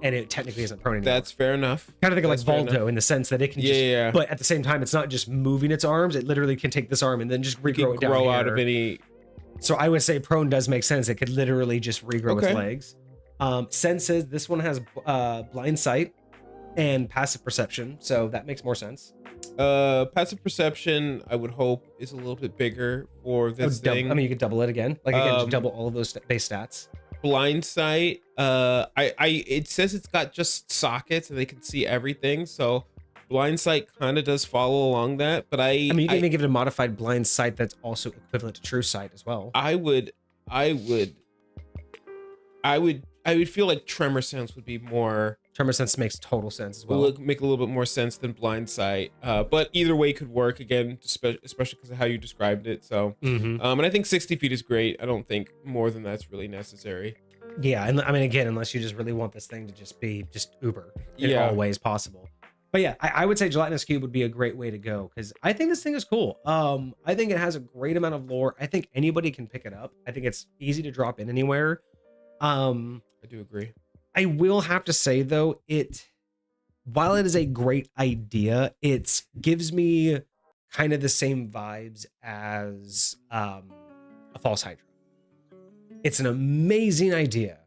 And it technically isn't prone anymore. That's fair enough. Kind of think of like Voldo in the sense that it can just, but at the same time, it's not just moving its arms. It literally can take this arm and then just regrow it down grow here. Out of any. So I would say prone does make sense. It could literally just regrow its legs. Senses, this one has blind sight and passive perception, so that makes more sense. Passive perception, I would hope, is a little bit bigger for this thing. I mean, you could double it again. Like again, just double all of those base stats. Blind sight, it says it's got just sockets and they can see everything, so blind sight kind of does follow along that. But I mean, you can even give it a modified blind sight that's also equivalent to true sight as well. I would feel like tremor sense would be more. Tremor sense makes total sense as well. Would make a little bit more sense than blind sight, but either way could work again, especially because of how you described it. So, and I think 60 feet is great. I don't think more than that's really necessary. Yeah, and I mean, again, unless you just really want this thing to just be uber in all ways possible. But yeah, I would say gelatinous cube would be a great way to go because I think this thing is cool. I think it has a great amount of lore. I think anybody can pick it up. I think it's easy to drop in anywhere. I do agree. I will have to say though, while it is a great idea, it gives me kind of the same vibes as a false hydra. It's an amazing idea,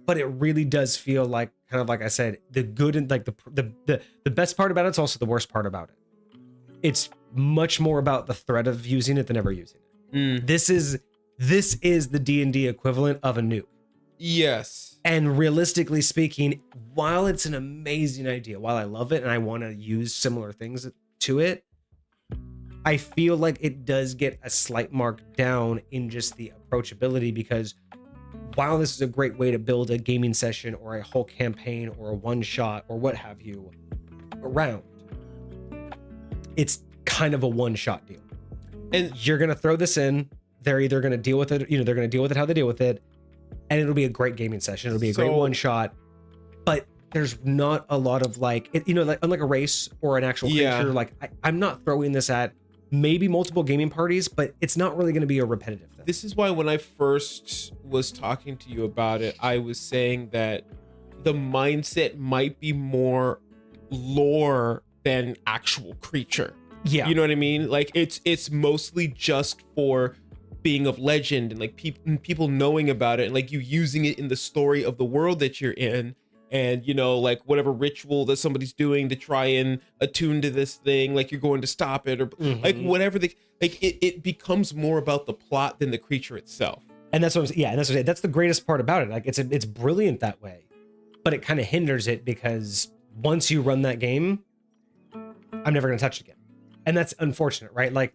but it really does feel like, kind of like I said, the good and like the best part about it's also the worst part about it. It's much more about the threat of using it than ever using it. This is the D&D equivalent of a nuke. Yes. And realistically speaking, while it's an amazing idea, while I love it and I want to use similar things to it, I feel like it does get a slight mark down in just the approachability, because while this is a great way to build a gaming session or a whole campaign or a one shot or what have you around, it's kind of a one-shot deal. And You're going to throw this in. They're either going to deal with it, they're going to deal with it how they deal with it, and it'll be a great gaming session. It'll be a great one-shot, but there's not a lot of like, like unlike a race or an actual creature, like I'm not throwing this at maybe multiple gaming parties, but it's not really going to be a repetitive thing. this is why when I first was talking to you about it, I was saying that the mindset might be more lore than actual creature. Yeah. You know what I mean? Like it's mostly just for being of legend and like people knowing about it and like you using it in the story of the world that you're in. And like whatever ritual that somebody's doing to try and attune to this thing, like you're going to stop it or like whatever it becomes more about the plot than the creature itself. And that's what that's the greatest part about it. Like it's brilliant that way, but it kind of hinders it because once you run that game, I'm never going to touch it again. And that's unfortunate, right? Like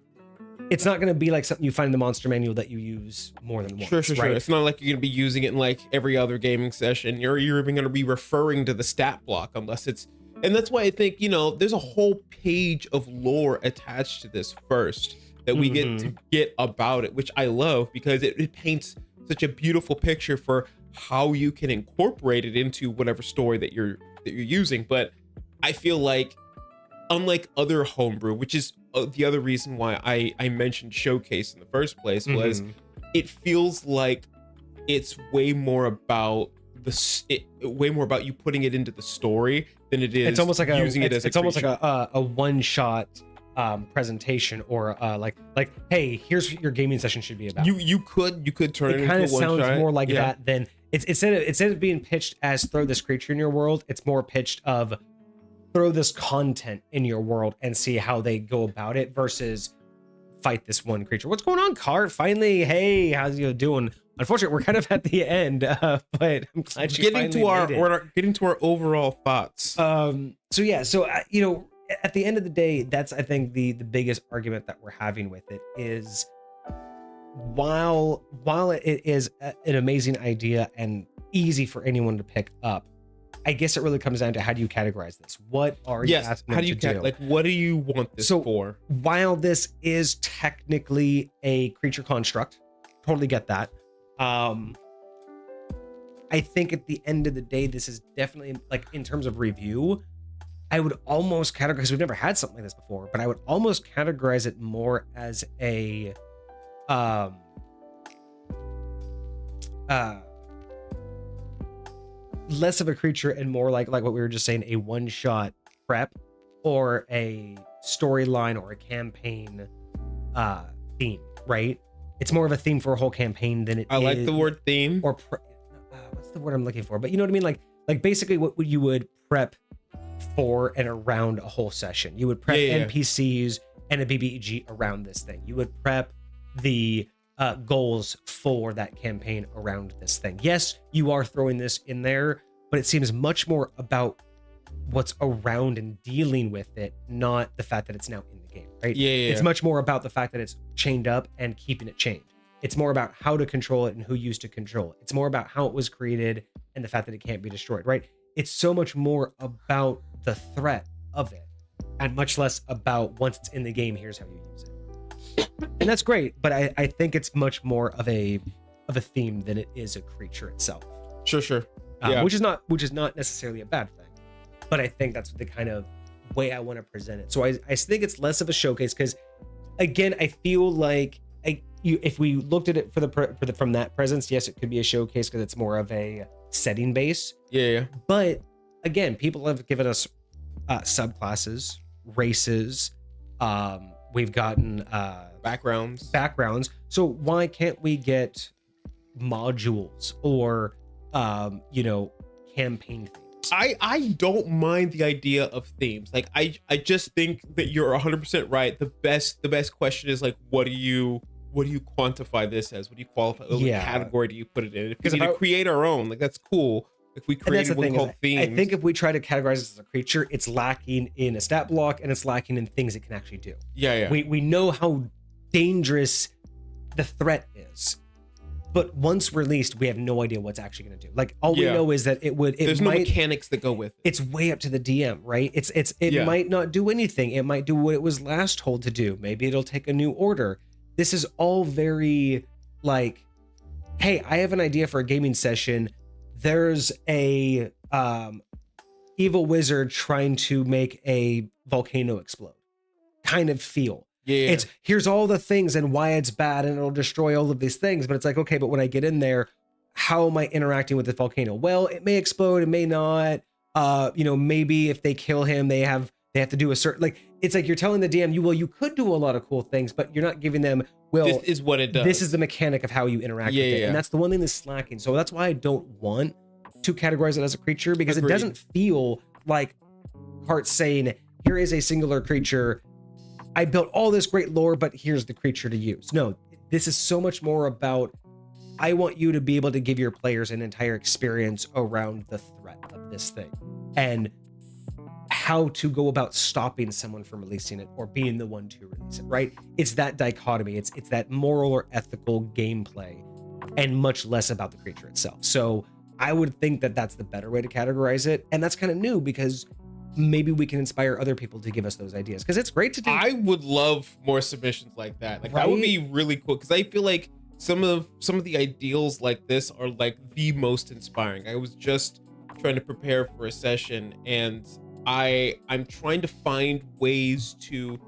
it's not going to be like something you find in the monster manual that you use more than once. Sure. Right? It's not like you're going to be using it in like every other gaming session. You're even going to be referring to the stat block unless it's, and that's why I think, there's a whole page of lore attached to this first that we get about it, which I love because it paints such a beautiful picture for how you can incorporate it into whatever story that you're using. But I feel like unlike other homebrew, which is the other reason why I mentioned Showcase in the first place, was it feels like it's way more about you putting it into the story than it is. It's almost like it's almost like a one-shot presentation or like hey, here's what your gaming session should be about. You could turn it into a one-shot. It kind of sounds more like that than it's instead of being pitched as throw this creature in your world, it's more pitched of throw this content in your world and see how they go about it versus fight this one creature. What's going on, Cart? Finally, hey, how's you doing? Unfortunately, we're kind of at the end, but I'm glad you getting to our overall thoughts. So at the end of the day, that's I think the biggest argument that we're having with it is while it is an amazing idea and easy for anyone to pick up, I guess it really comes down to how do you categorize this? What are you asking them to do? Like, what do you want this for? While this is technically a creature construct, totally get that. I think at the end of the day, this is definitely like in terms of review, I would almost categorize, because we've never had something like this before, but I would almost categorize it more as a less of a creature and more like what we were just saying, a one-shot prep or a storyline or a campaign theme, right? It's more of a theme for a whole campaign than it is. I like the word theme. Or what's the word I'm looking for? But you know what I mean? Like basically what you would prep for and around a whole session. You would prep NPCs and a BBEG around this thing. You would prep the goals for that campaign around this thing. Yes, you are throwing this in there, but it seems much more about what's around and dealing with it, not the fact that it's now in the game, right? It's much more about the fact that it's chained up and keeping it chained. It's more about how to control it and who used to control it. It's more about how it was created and the fact that it can't be destroyed, right? It's so much more about the threat of it and much less about once it's in the game, here's how you use it. And that's great, but I think it's much more of a theme than it is a creature itself. Sure. Which is not necessarily a bad thing, but I think that's the kind of way I want to present it. So I think it's less of a showcase because, again, I feel like if we looked at it from that presence, yes, it could be a showcase because it's more of a setting base. Yeah. But again, people have given us subclasses, races. We've gotten backgrounds. So why can't we get modules or campaign themes? I don't mind the idea of themes. Like I just think that you're 100% right. The best question is like, what do you quantify this as? What do you qualify? What category do you put it in? If we need to create our own, like that's cool. If we created one called themes. I think if we try to categorize this as a creature, it's lacking in a stat block and it's lacking in things it can actually do. Yeah. We know how dangerous the threat is. But once released, we have no idea what's actually going to do. Like all we Yeah. know is that There's no mechanics that go with it. it's way up to the DM, right? It might not do anything. It might do what it was last told to do. Maybe it'll take a new order. This is all very like, hey, I have an idea for a gaming session. There's a evil wizard trying to make a volcano explode kind of feel. Yeah. It's here's all the things and why it's bad and it'll destroy all of these things. But it's like, okay, but when I get in there, how am I interacting with the volcano? Well, it may explode, it may not. Maybe if they kill him, they have to do a certain, like, it's like you're telling the DM, you could do a lot of cool things, but you're not giving them, well, this is what it does. This is the mechanic of how you interact with it. And that's the one thing that's slacking. So that's why I don't want to categorize it as a creature, because Agreed. it doesn't feel like Heart's saying, here is a singular creature. I built all this great lore, but here's the creature to use. No, this is so much more about, I want you to be able to give your players an entire experience around the threat of this thing and how to go about stopping someone from releasing it or being the one to release it, right? It's that dichotomy. It's that moral or ethical gameplay and much less about the creature itself. So I would think that that's the better way to categorize it. And that's kind of new because maybe we can inspire other people to give us those ideas, because it's great to do. I would love more submissions like that. Like that would be really cool, because I feel like some of the ideals like this are like the most inspiring. I was just trying to prepare for a session, and I'm trying to find ways to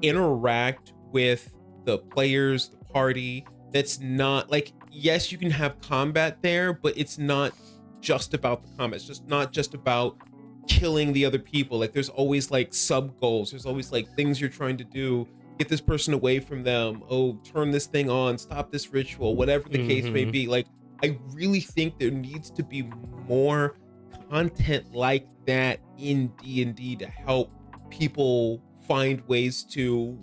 interact with the players, the party. That's not like, yes, you can have combat there, but it's not just about the combat. It's just not just about killing the other people. Like there's always like sub goals. There's always like things you're trying to do. Get this person away from them. Oh, turn this thing on. Stop this ritual. Whatever the case may be. Like I really think there needs to be more content like that in D&D to help people find ways to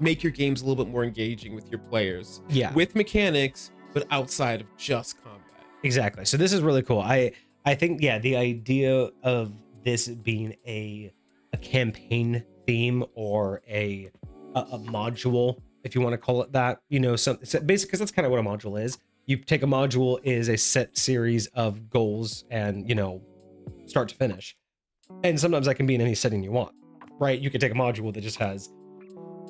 make your games a little bit more engaging with your players. Yeah. With mechanics, but outside of just combat. Exactly. So this is really cool. I think, the idea of this being a campaign theme or a module, if you want to call it that, so basically, because that's kind of what a module is. You take a module is a set series of goals and, start to finish. And sometimes that can be in any setting you want, right? You could take a module that just has,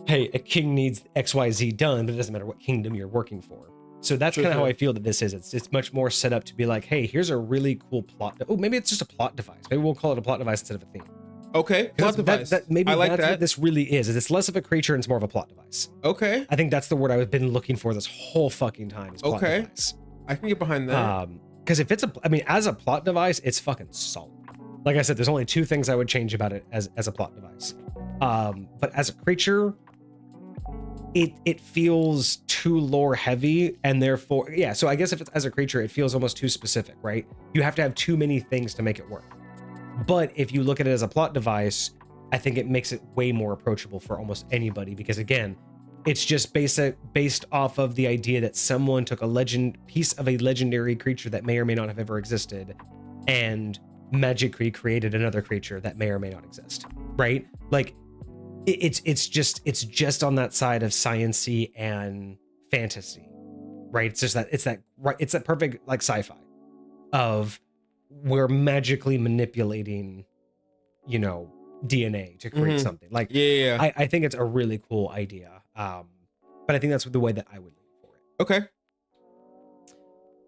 hey, a king needs XYZ done, but it doesn't matter what kingdom you're working for. So that's kind of how I feel that this is. It's much more set up to be like, hey, here's a really cool plot. Oh, maybe it's just a plot device. Maybe we'll call it a plot device instead of a theme. Okay, plot device. Maybe I like that's that. what this really is. It's less of a creature and it's more of a plot device. Okay. I think that's the word I've been looking for this whole fucking time. Is plot device. I can get behind that. Because if it's as a plot device, it's fucking solid. Like I said, there's only two things I would change about it as a plot device. But as a creature, it feels too lore heavy, and therefore, so I guess if it's as a creature, it feels almost too specific, right? You have to have too many things to make it work. But if you look at it as a plot device, I think it makes it way more approachable for almost anybody, because again, it's just based off of the idea that someone took a piece of a legendary creature that may or may not have ever existed and magically created another creature that may or may not exist, right? Like it's just on that side of science-y and fantasy, right? It's that perfect like sci-fi of we're magically manipulating, DNA to create something. Like, I think it's a really cool idea. But I think that's the way that I would lean for it. Okay.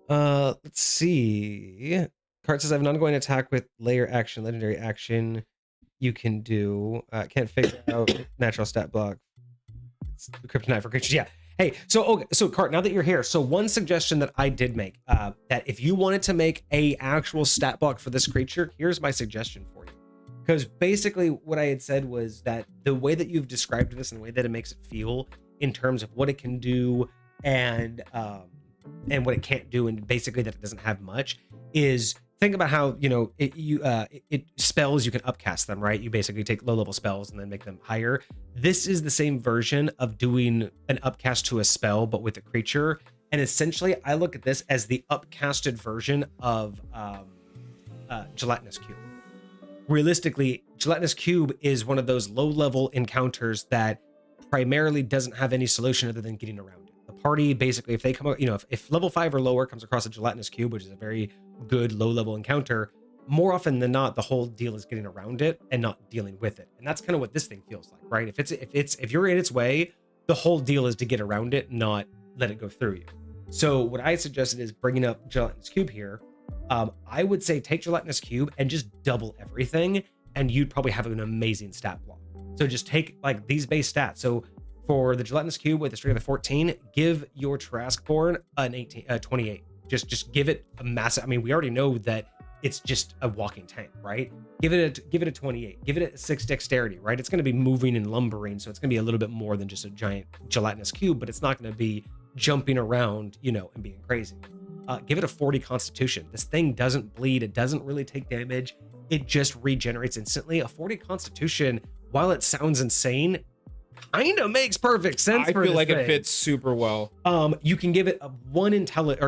Let's see. Cart says I have an ongoing attack with layer action, legendary action. You can do. Can't figure out natural stat block. It's the kryptonite for creatures. Yeah. Hey, so Cart, now that you're here, so one suggestion that I did make, that if you wanted to make a actual stat block for this creature, here's my suggestion for you. Because basically what I had said was that the way that you've described this and the way that it makes it feel in terms of what it can do and what it can't do, and basically that it doesn't have much, is think about how, it spells, you can upcast them, right? You basically take low level spells and then make them higher. This is the same version of doing an upcast to a spell, but with a creature. And essentially I look at this as the upcasted version of Gelatinous Cube. Realistically, Gelatinous Cube is one of those low level encounters that primarily doesn't have any solution other than getting around it. The party, basically, if they come, if level 5 or lower comes across a gelatinous cube, which is a very good low level encounter, more often than not, the whole deal is getting around it and not dealing with it. And that's kind of what this thing feels like, right? If you're in its way, the whole deal is to get around it, not let it go through you. So what I suggested is bringing up gelatinous cube here. I would say take gelatinous cube and just double everything, and you'd probably have an amazing stat block. So just take like these base stats. So for the gelatinous cube with a strength of 14, give your Tarrasqueborn an 28. Just give it a massive. I mean, we already know that it's just a walking tank, right? Give it a 28. Give it a 6 dexterity, right? It's going to be moving and lumbering, so it's going to be a little bit more than just a giant gelatinous cube, but it's not going to be jumping around, and being crazy. Give it a 40 constitution. This thing doesn't bleed. It doesn't really take damage. It just regenerates instantly. A 40 constitution, while it sounds insane, kind of makes perfect sense. I feel like it fits super well. You can give it a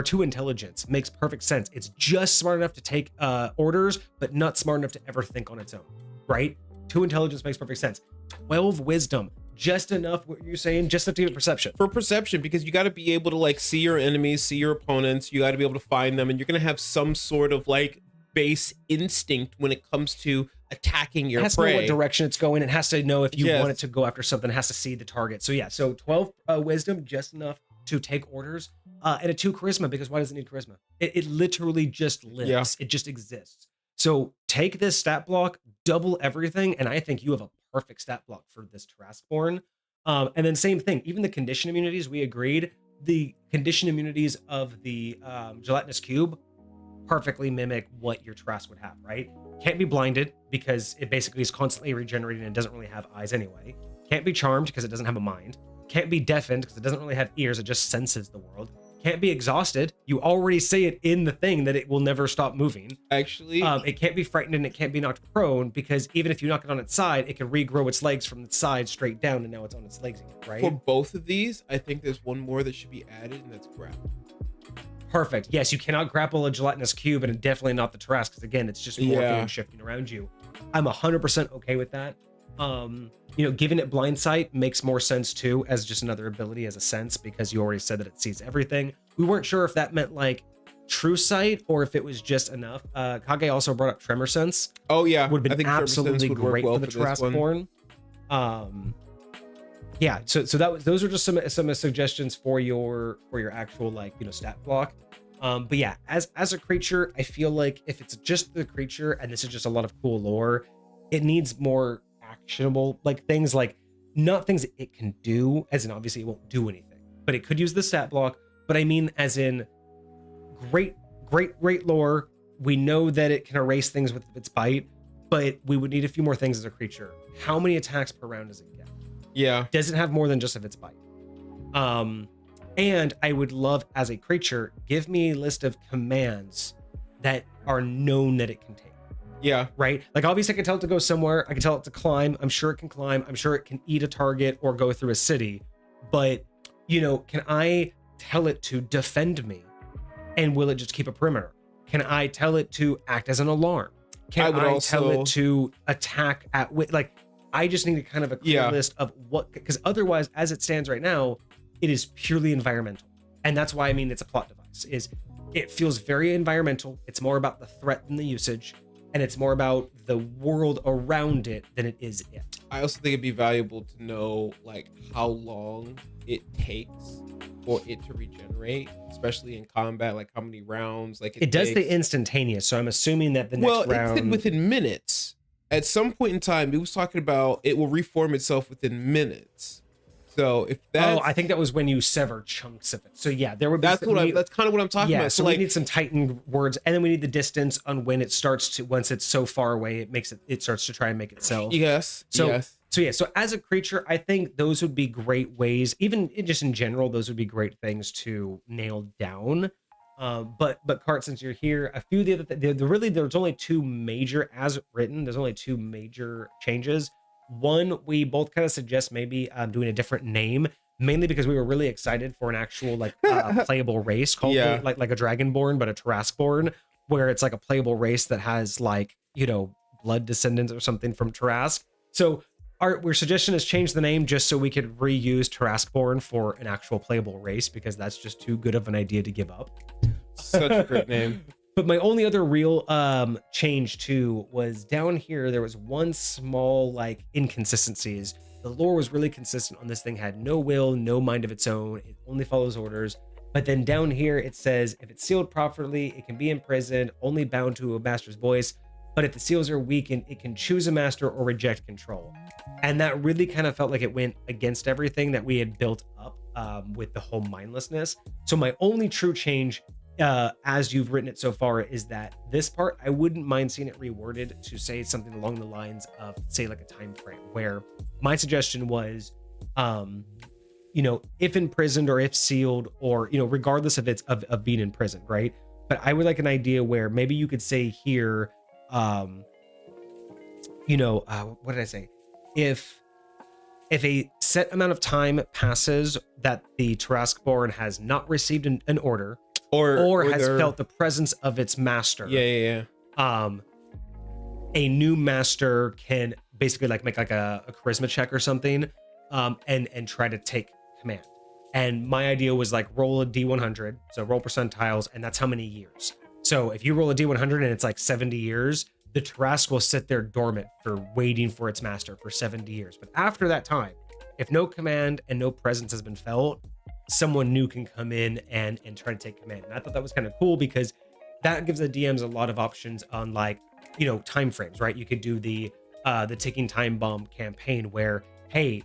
2 intelligence. Makes perfect sense. It's just smart enough to take orders, but not smart enough to ever think on its own, right? 2 intelligence makes perfect sense. 12 wisdom, just enough. What you're saying, just enough to get perception. For perception, because you got to be able to like see your enemies, see your opponents. You got to be able to find them, and you're gonna have some sort of like base instinct when it comes to attacking your prey. It has to know what direction it's going. It has to know if you want it to go after something. It has to see the target. So yeah, so 12 wisdom, just enough to take orders, and a 2 charisma, because why does it need charisma? It literally just lives. Yeah. It just exists. So take this stat block, double everything, and I think you have a perfect stat block for this Tarrasqueborn. And then same thing, even the condition immunities, we agreed. The condition immunities of the gelatinous cube perfectly mimic what your Tarrasque would have, right? Can't be blinded because it basically is constantly regenerating and doesn't really have eyes anyway. Can't be charmed because it doesn't have a mind. Can't be deafened because it doesn't really have ears, it just senses the world. Can't be exhausted. You already say it in the thing that it will never stop moving. Actually, it can't be frightened, and it can't be knocked prone, because even if you knock it on its side, it can regrow its legs from the side straight down, and now it's on its legs again, right? For both of these, I think there's one more that should be added, and that's grapple. Perfect. Yes, you cannot grapple a gelatinous cube, and definitely not the Tarrasque, because again, it's just morphing and shifting around you. I'm 100% okay with that. Giving it blind sight makes more sense too, as just another ability, as a sense, because you already said that it sees everything. We weren't sure if that meant like true sight or if it was just enough. Kage also brought up tremor sense. Oh yeah, would have been absolutely great for the Tarrasqueborn. Yeah, so those are just some suggestions for your actual stat block. But yeah, as a creature, I feel like if it's just the creature and this is just a lot of cool lore, it needs more actionable things, like not things it can do, as in obviously it won't do anything, but it could use the stat block. But I mean, as in great lore. We know that it can erase things with its bite, but we would need a few more things as a creature. How many attacks per round does it get? Yeah. Does it have more than just of its bite? And I would love, as a creature, give me a list of commands that are known that it can take. Yeah. Right? Like, obviously, I can tell it to go somewhere. I can tell it to climb. I'm sure it can climb. I'm sure it can eat a target or go through a city. But, can I tell it to defend me? And will it just keep a perimeter? Can I tell it to act as an alarm? Can I tell it to attack at I just need a kind of a clear list of what, because otherwise, as it stands right now, it is purely environmental. And that's why I mean it's a plot device. It feels very environmental. It's more about the threat than the usage, and it's more about the world around it than it is it. I also think it'd be valuable to know how long it takes for it to regenerate, especially in combat, like how many rounds it does the instantaneous, so I'm assuming that the next round... it said within minutes. At some point in time, it was talking about it will reform itself within minutes. So if that's... I think that was when you sever chunks of it. So yeah, there would be... That's kind of what I'm talking about. So we need some Titan words, and then we need the distance on when it starts to... Once it's so far away, it starts to try and make itself. Yes. So as a creature, I think those would be great ways, even just in general, those would be great things to nail down. But Cart, since you're here, a few of the other really, there's only 2 major, as written, there's only 2 major changes. One, we both kind of suggest maybe doing a different name, mainly because we were really excited for an actual playable race called like a Dragonborn, but a Tarrasqueborn, where it's like a playable race that has blood descendants or something from Tarrasque. So Our suggestion is change the name just so we could reuse Tarrasqueborn for an actual playable race, because that's just too good of an idea to give up. Such a great name. But my only other real change too was down here. There was one small like inconsistencies. The lore was really consistent on this thing, had no will, no mind of its own. It only follows orders. But then down here it says if it's sealed properly, it can be imprisoned, only bound to a master's voice. But if the seals are weakened, it can choose a master or reject control. And that really kind of felt like it went against everything that we had built up with the whole mindlessness. So my only true change, as you've written it so far, is that this part, I wouldn't mind seeing it reworded to say something along the lines of, say, like a time frame, where my suggestion was, you know, if imprisoned or if sealed, or, you know, regardless of its of being in prison, right? But I would like an idea where maybe you could say here, you know, what did I say? If a set amount of time passes that the Tarrasqueborn has not received an order, or has felt the presence of its master, a new master can basically like make like a charisma check or something, and try to take command. And my idea was like roll a D100, so roll percentiles, and that's how many years. So if you roll a D100 and it's like 70 years, the Tarrasque will sit there dormant for waiting for its master for 70 years. But after that time, if no command and no presence has been felt, someone new can come in and try to take command. And I thought that was kind of cool, because that gives the DMs a lot of options on, like, you know, time frames, right? You could do the ticking time bomb campaign where, hey,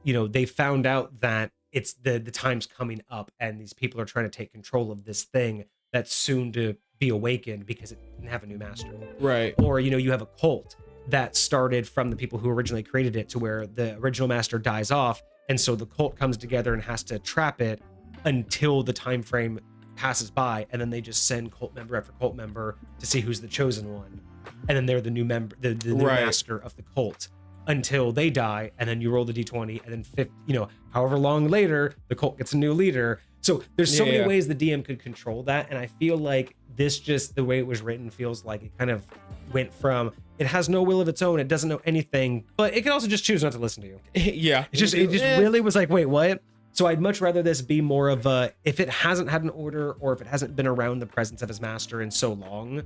you know, they found out that it's the time's coming up and these people are trying to take control of this thing that's soon to be awakened because it didn't have a new master. Right. Or, you know, you have a cult that started from the people who originally created it, to where the original master dies off, and so the cult comes together and has to trap it until the time frame passes by, and then they just send cult member after cult member to see who's the chosen one, and then they're the new member, the new master of the cult, until they die, and then you roll the d20, and then you know, however long later, the cult gets a new leader. So there's so many ways the DM could control that, and I feel like this, just the way it was written, feels like it kind of went from, it has no will of its own, it doesn't know anything, but it can also just choose not to listen to you. Yeah. It just really was like, wait, what? So I'd much rather this be more of a, if it hasn't had an order, or if it hasn't been around the presence of his master in so long,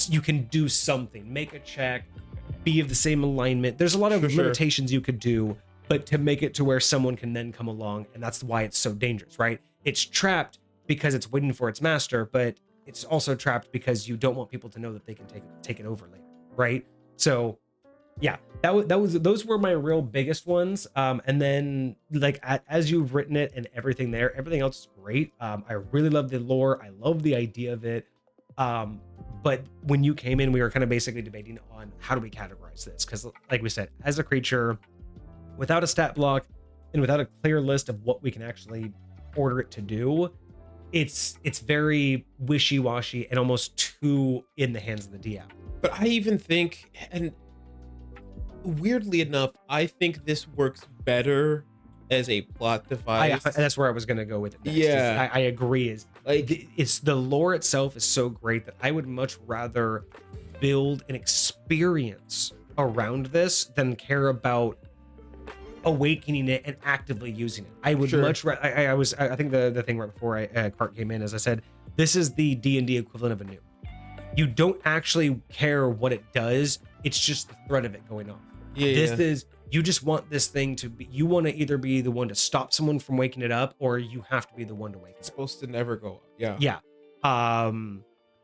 you can do something, make a check, be of the same alignment. There's a lot of limitations you could do, but to make it to where someone can then come along, and that's why it's so dangerous, right? It's trapped because it's waiting for its master, but it's also trapped because you don't want people to know that they can take it over later, right? So yeah, those were my real biggest ones. And then, like, as you've written it and everything there, everything else is great. I really love the lore. I love the idea of it. But when you came in, we were kind of basically debating on how do we categorize this? Because like we said, as a creature, without a stat block and without a clear list of what we can actually order it to do, it's very wishy-washy and almost too in the hands of the DM. But I even think, and weirdly enough, I think this works better as a plot device. That's where I was going to go with it next. Yeah, I agree. Is like, it's the lore itself is so great that I would much rather build an experience around this than care about awakening it and actively using it. I would much rather. I think the thing right before Cart came in, as I said, this is the D&D equivalent of a nuke. You don't actually care what it does. It's just the threat of it going on. You just want this thing to be, you want to either be the one to stop someone from waking it up, or you have to be the one to wake it up. It's supposed to never go up. Yeah.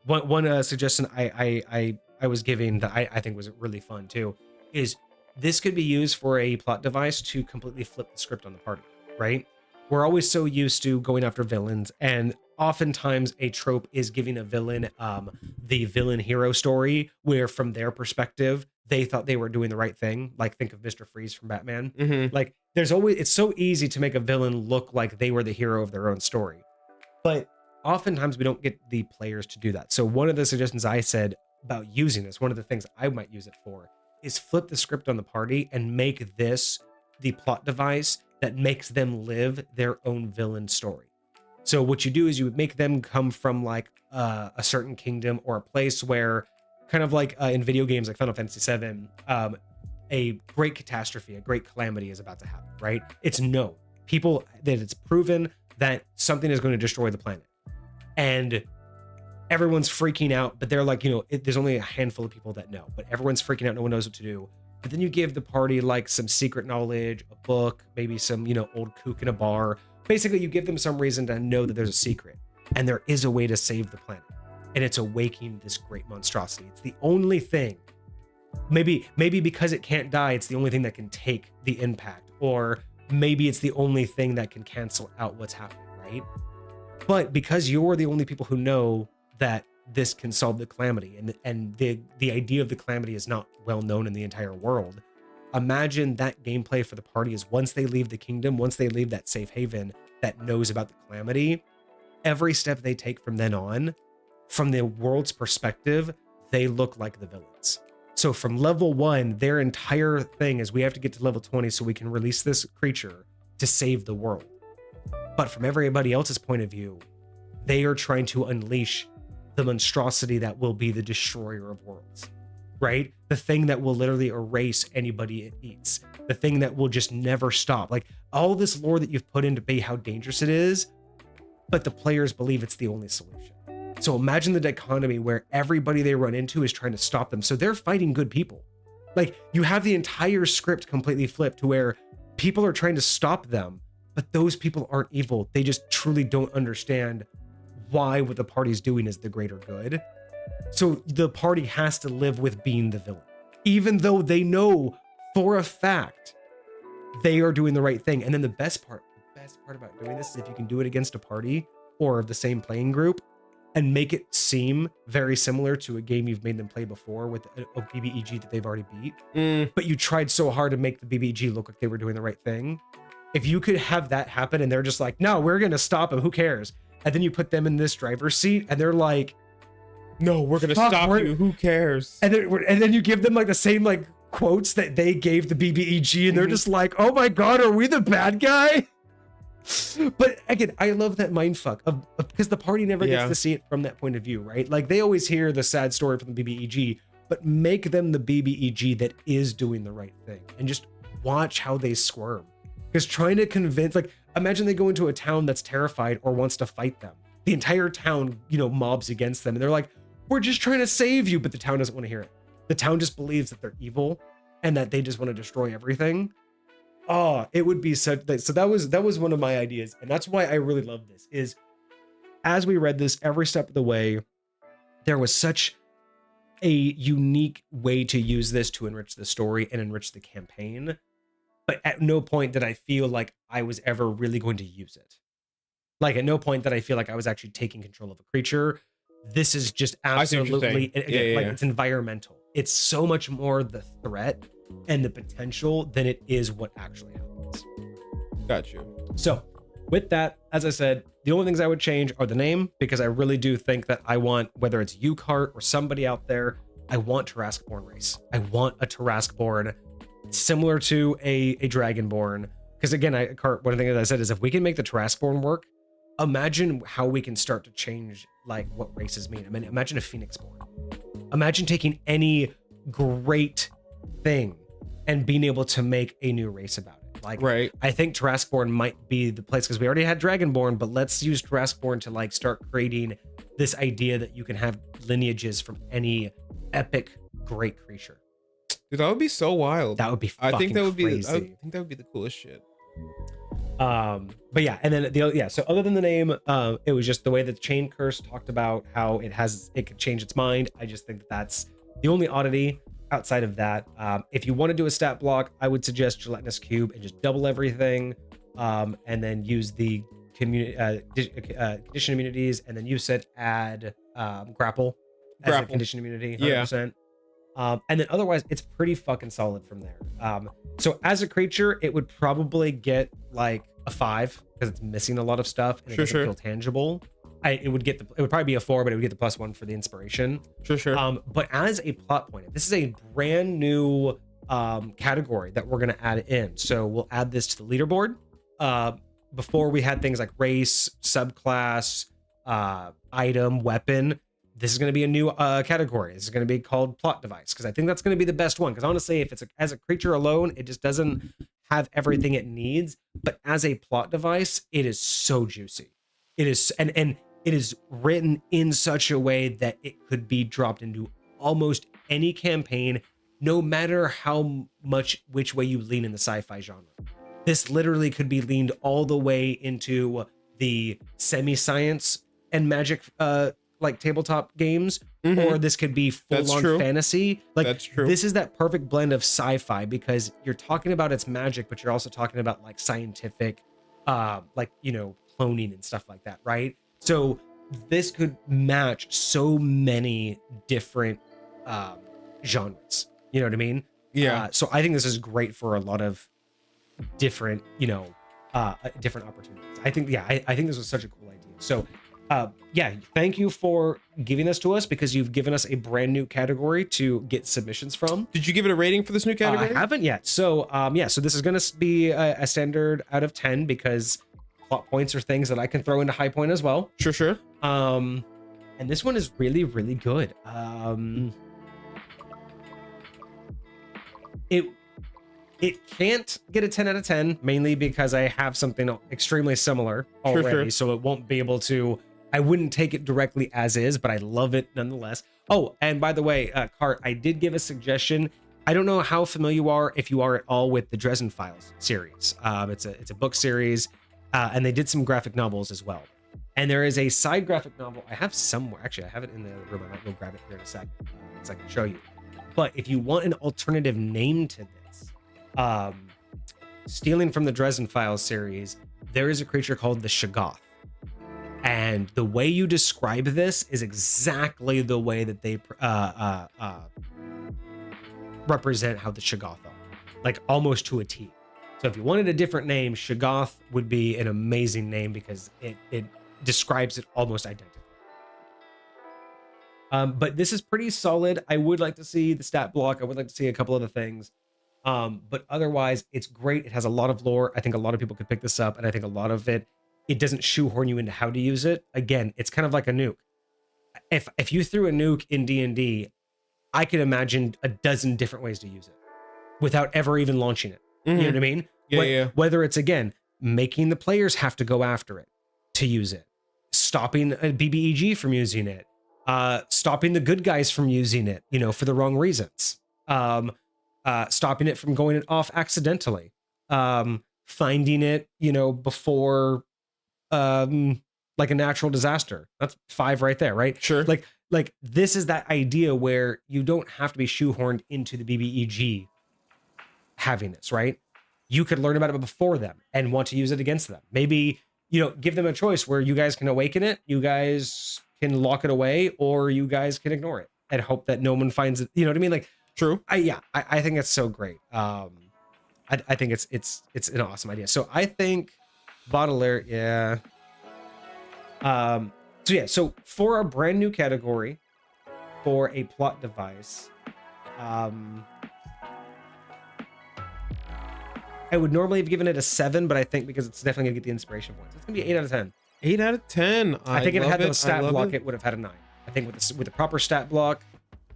One suggestion I was giving that I think was really fun too is this could be used for a plot device to completely flip the script on the party, right? We're always so used to going after villains, and oftentimes a trope is giving a villain the villain hero story, where from their perspective they thought they were doing the right thing. Like, think of Mr. Freeze from Batman. Like, it's so easy to make a villain look like they were the hero of their own story, but oftentimes we don't get the players to do that. So one of the suggestions I said about using this, one of the things I might use it for, is flip the script on the party and make this the plot device that makes them live their own villain story. So what you do is you would make them come from like a certain kingdom or a place where, kind of like in video games like Final Fantasy VII, a great catastrophe, a great calamity is about to happen, right? It's known. People, that it's proven that something is going to destroy the planet. And everyone's freaking out, but they're like, there's only a handful of people that know, but everyone's freaking out. No one knows what to do. But then you give the party like some secret knowledge, a book, maybe some, old kook in a bar. Basically, you give them some reason to know that there's a secret and there is a way to save the planet. And it's awakening this great monstrosity. It's the only thing, maybe because it can't die, it's the only thing that can take the impact, or maybe it's the only thing that can cancel out what's happening, right? But because you're the only people who know that this can solve the calamity, and the idea of the calamity is not well known in the entire world, imagine that gameplay for the party is once they leave the kingdom, once they leave that safe haven that knows about the calamity, every step they take from then on, from the world's perspective, they look like the villains. So from level 1, their entire thing is we have to get to level 20 so we can release this creature to save the world. But from everybody else's point of view, they are trying to unleash the monstrosity that will be the destroyer of worlds, right? The thing that will literally erase anybody it eats. The thing that will just never stop. Like all this lore that you've put in to be how dangerous it is, but the players believe it's the only solution. So imagine the dichotomy where everybody they run into is trying to stop them. So they're fighting good people. Like you have the entire script completely flipped to where people are trying to stop them, but those people aren't evil. They just truly don't understand why what the party's doing is the greater good. So the party has to live with being the villain, even though they know for a fact they are doing the right thing. And then the best part about doing this is if you can do it against a party or the same playing group and make it seem very similar to a game you've made them play before with a BBEG that they've already beat, but you tried so hard to make the BBEG look like they were doing the right thing. If you could have that happen and they're just like, no, we're going to stop them, who cares? And then you put them in this driver's seat and they're like, no, we're going to stop you, who cares? And then you give them like the same like quotes that they gave the BBEG and they're just like, oh my God, are we the bad guy? But again, I love that mindfuck of because the party never gets to see it from that point of view, right? Like they always hear the sad story from the BBEG, but make them the BBEG that is doing the right thing and just watch how they squirm. Because trying to convince, like, imagine they go into a town that's terrified or wants to fight them. The entire town, mobs against them. And they're like, we're just trying to save you. But the town doesn't want to hear it. The town just believes that they're evil and that they just want to destroy everything. Oh, it would be such that. So that was one of my ideas. And that's why I really love this is as we read this every step of the way, there was such a unique way to use this to enrich the story and enrich the campaign. But at no point did I feel like I was ever really going to use it. Like at no point did I feel like I was actually taking control of a creature. This is just absolutely, it's environmental. It's so much more the threat and the potential than it is what actually happens. Got you. So with that, as I said, the only things I would change are the name, because I really do think that I want, whether it's UCart or somebody out there, I want Tarrasqueborn race. I want a Tarrasqueborn similar to a Dragonborn, because again, one of the things I said is if we can make the Tarrasqueborn work, imagine how we can start to change like what races mean. I mean, imagine a Phoenixborn. Imagine taking any great thing and being able to make a new race about it. Like, right. I think Tarrasqueborn might be the place because we already had Dragonborn, but let's use Tarrasqueborn to like start creating this idea that you can have lineages from any epic great creature. Dude, that would be so wild. That would be fucking crazy. I think that would be the coolest shit. But yeah, and then so other than the name, it was just the way that Chain Curse talked about how it could change its mind. I just think that's the only oddity. Outside of that, if you want to do a stat block, I would suggest Gelatinous Cube and just double everything, and then use the condition immunities, and then you said add grapple as a condition immunity, 100%. And then otherwise it's pretty fucking solid from there. So as a creature, it would probably get like a 5 because it's missing a lot of stuff and it doesn't feel tangible. It would probably be a 4, but it would get the +1 for the inspiration. Sure. But as a plot point, this is a brand new category that we're gonna add in. So we'll add this to the leaderboard. Before we had things like race, subclass, item, weapon. this is going to be a new category. This is going to be called plot device, because I think that's going to be the best one. Because honestly, if it's as a creature alone, it just doesn't have everything it needs. But as a plot device, it is so juicy. It is, and it is written in such a way that it could be dropped into almost any campaign, no matter how much which way you lean in the sci-fi genre. This literally could be leaned all the way into the semi-science and magic like tabletop games, or this could be full-on fantasy. Like, that's true. This is that perfect blend of sci-fi, because you're talking about its magic, but you're also talking about like scientific like, you know, cloning and stuff like that, right? So this could match so many different genres, you know what I mean? Yeah. So I think this is great for a lot of different, you know, different opportunities. I think, yeah, I think this was such a cool idea. So yeah, thank you for giving this to us, because you've given us a brand new category to get submissions from. Did you give it a rating for this new category? I haven't yet. So yeah, so this is going to be a standard out of 10, because plot points are things that I can throw into high point as well. Sure. And this one is really, really good. It can't get a 10 out of 10, mainly because I have something extremely similar already. Sure. So it won't be able to, I wouldn't take it directly as is, but I love it nonetheless. Oh, and by the way, Cart, I did give a suggestion. I don't know how familiar you are, if you are at all, with the Dresden Files series. It's a book series, and they did some graphic novels as well. And there is a side graphic novel I have somewhere. Actually, I have it in the room. I might go grab it here in a second, so I can show you. But if you want an alternative name to this, stealing from the Dresden Files series, there is a creature called the Shoggoth. And the way you describe this is exactly the way that they represent how the Shoggoth are, like almost to a T. So if you wanted a different name, Shoggoth would be an amazing name, because it describes it almost identically. But this is pretty solid. I would like to see the stat block. I would like to see a couple other things. But otherwise, it's great. It has a lot of lore. I think a lot of people could pick this up, and I think a lot of it doesn't shoehorn you into how to use it. Again, it's kind of like a nuke. If you threw a nuke in D&D, I could imagine a dozen different ways to use it without ever even launching it. You know what I mean? Yeah. Whether it's, again, making the players have to go after it to use it, stopping a BBEG from using it, stopping the good guys from using it, you know, for the wrong reasons, stopping it from going off accidentally, finding it, you know, before like a natural disaster. That's 5 right there, right? Sure. Like this is that idea where you don't have to be shoehorned into the BBEG having this, right? You could learn about it before them and want to use it against them. Maybe, you know, give them a choice where you guys can awaken it, you guys can lock it away, or you guys can ignore it and hope that no one finds it. You know what I mean? Like, true. I think it's so great. I think it's an awesome idea. So I think Baudelaire, yeah. So yeah, so for a brand new category for a plot device, I would normally have given it a 7, but I think because it's definitely gonna get the inspiration points, it's gonna be 8 out of 10. 8 out of 10. I think if it had the stat block, it it would have had a 9. I think with the proper stat block,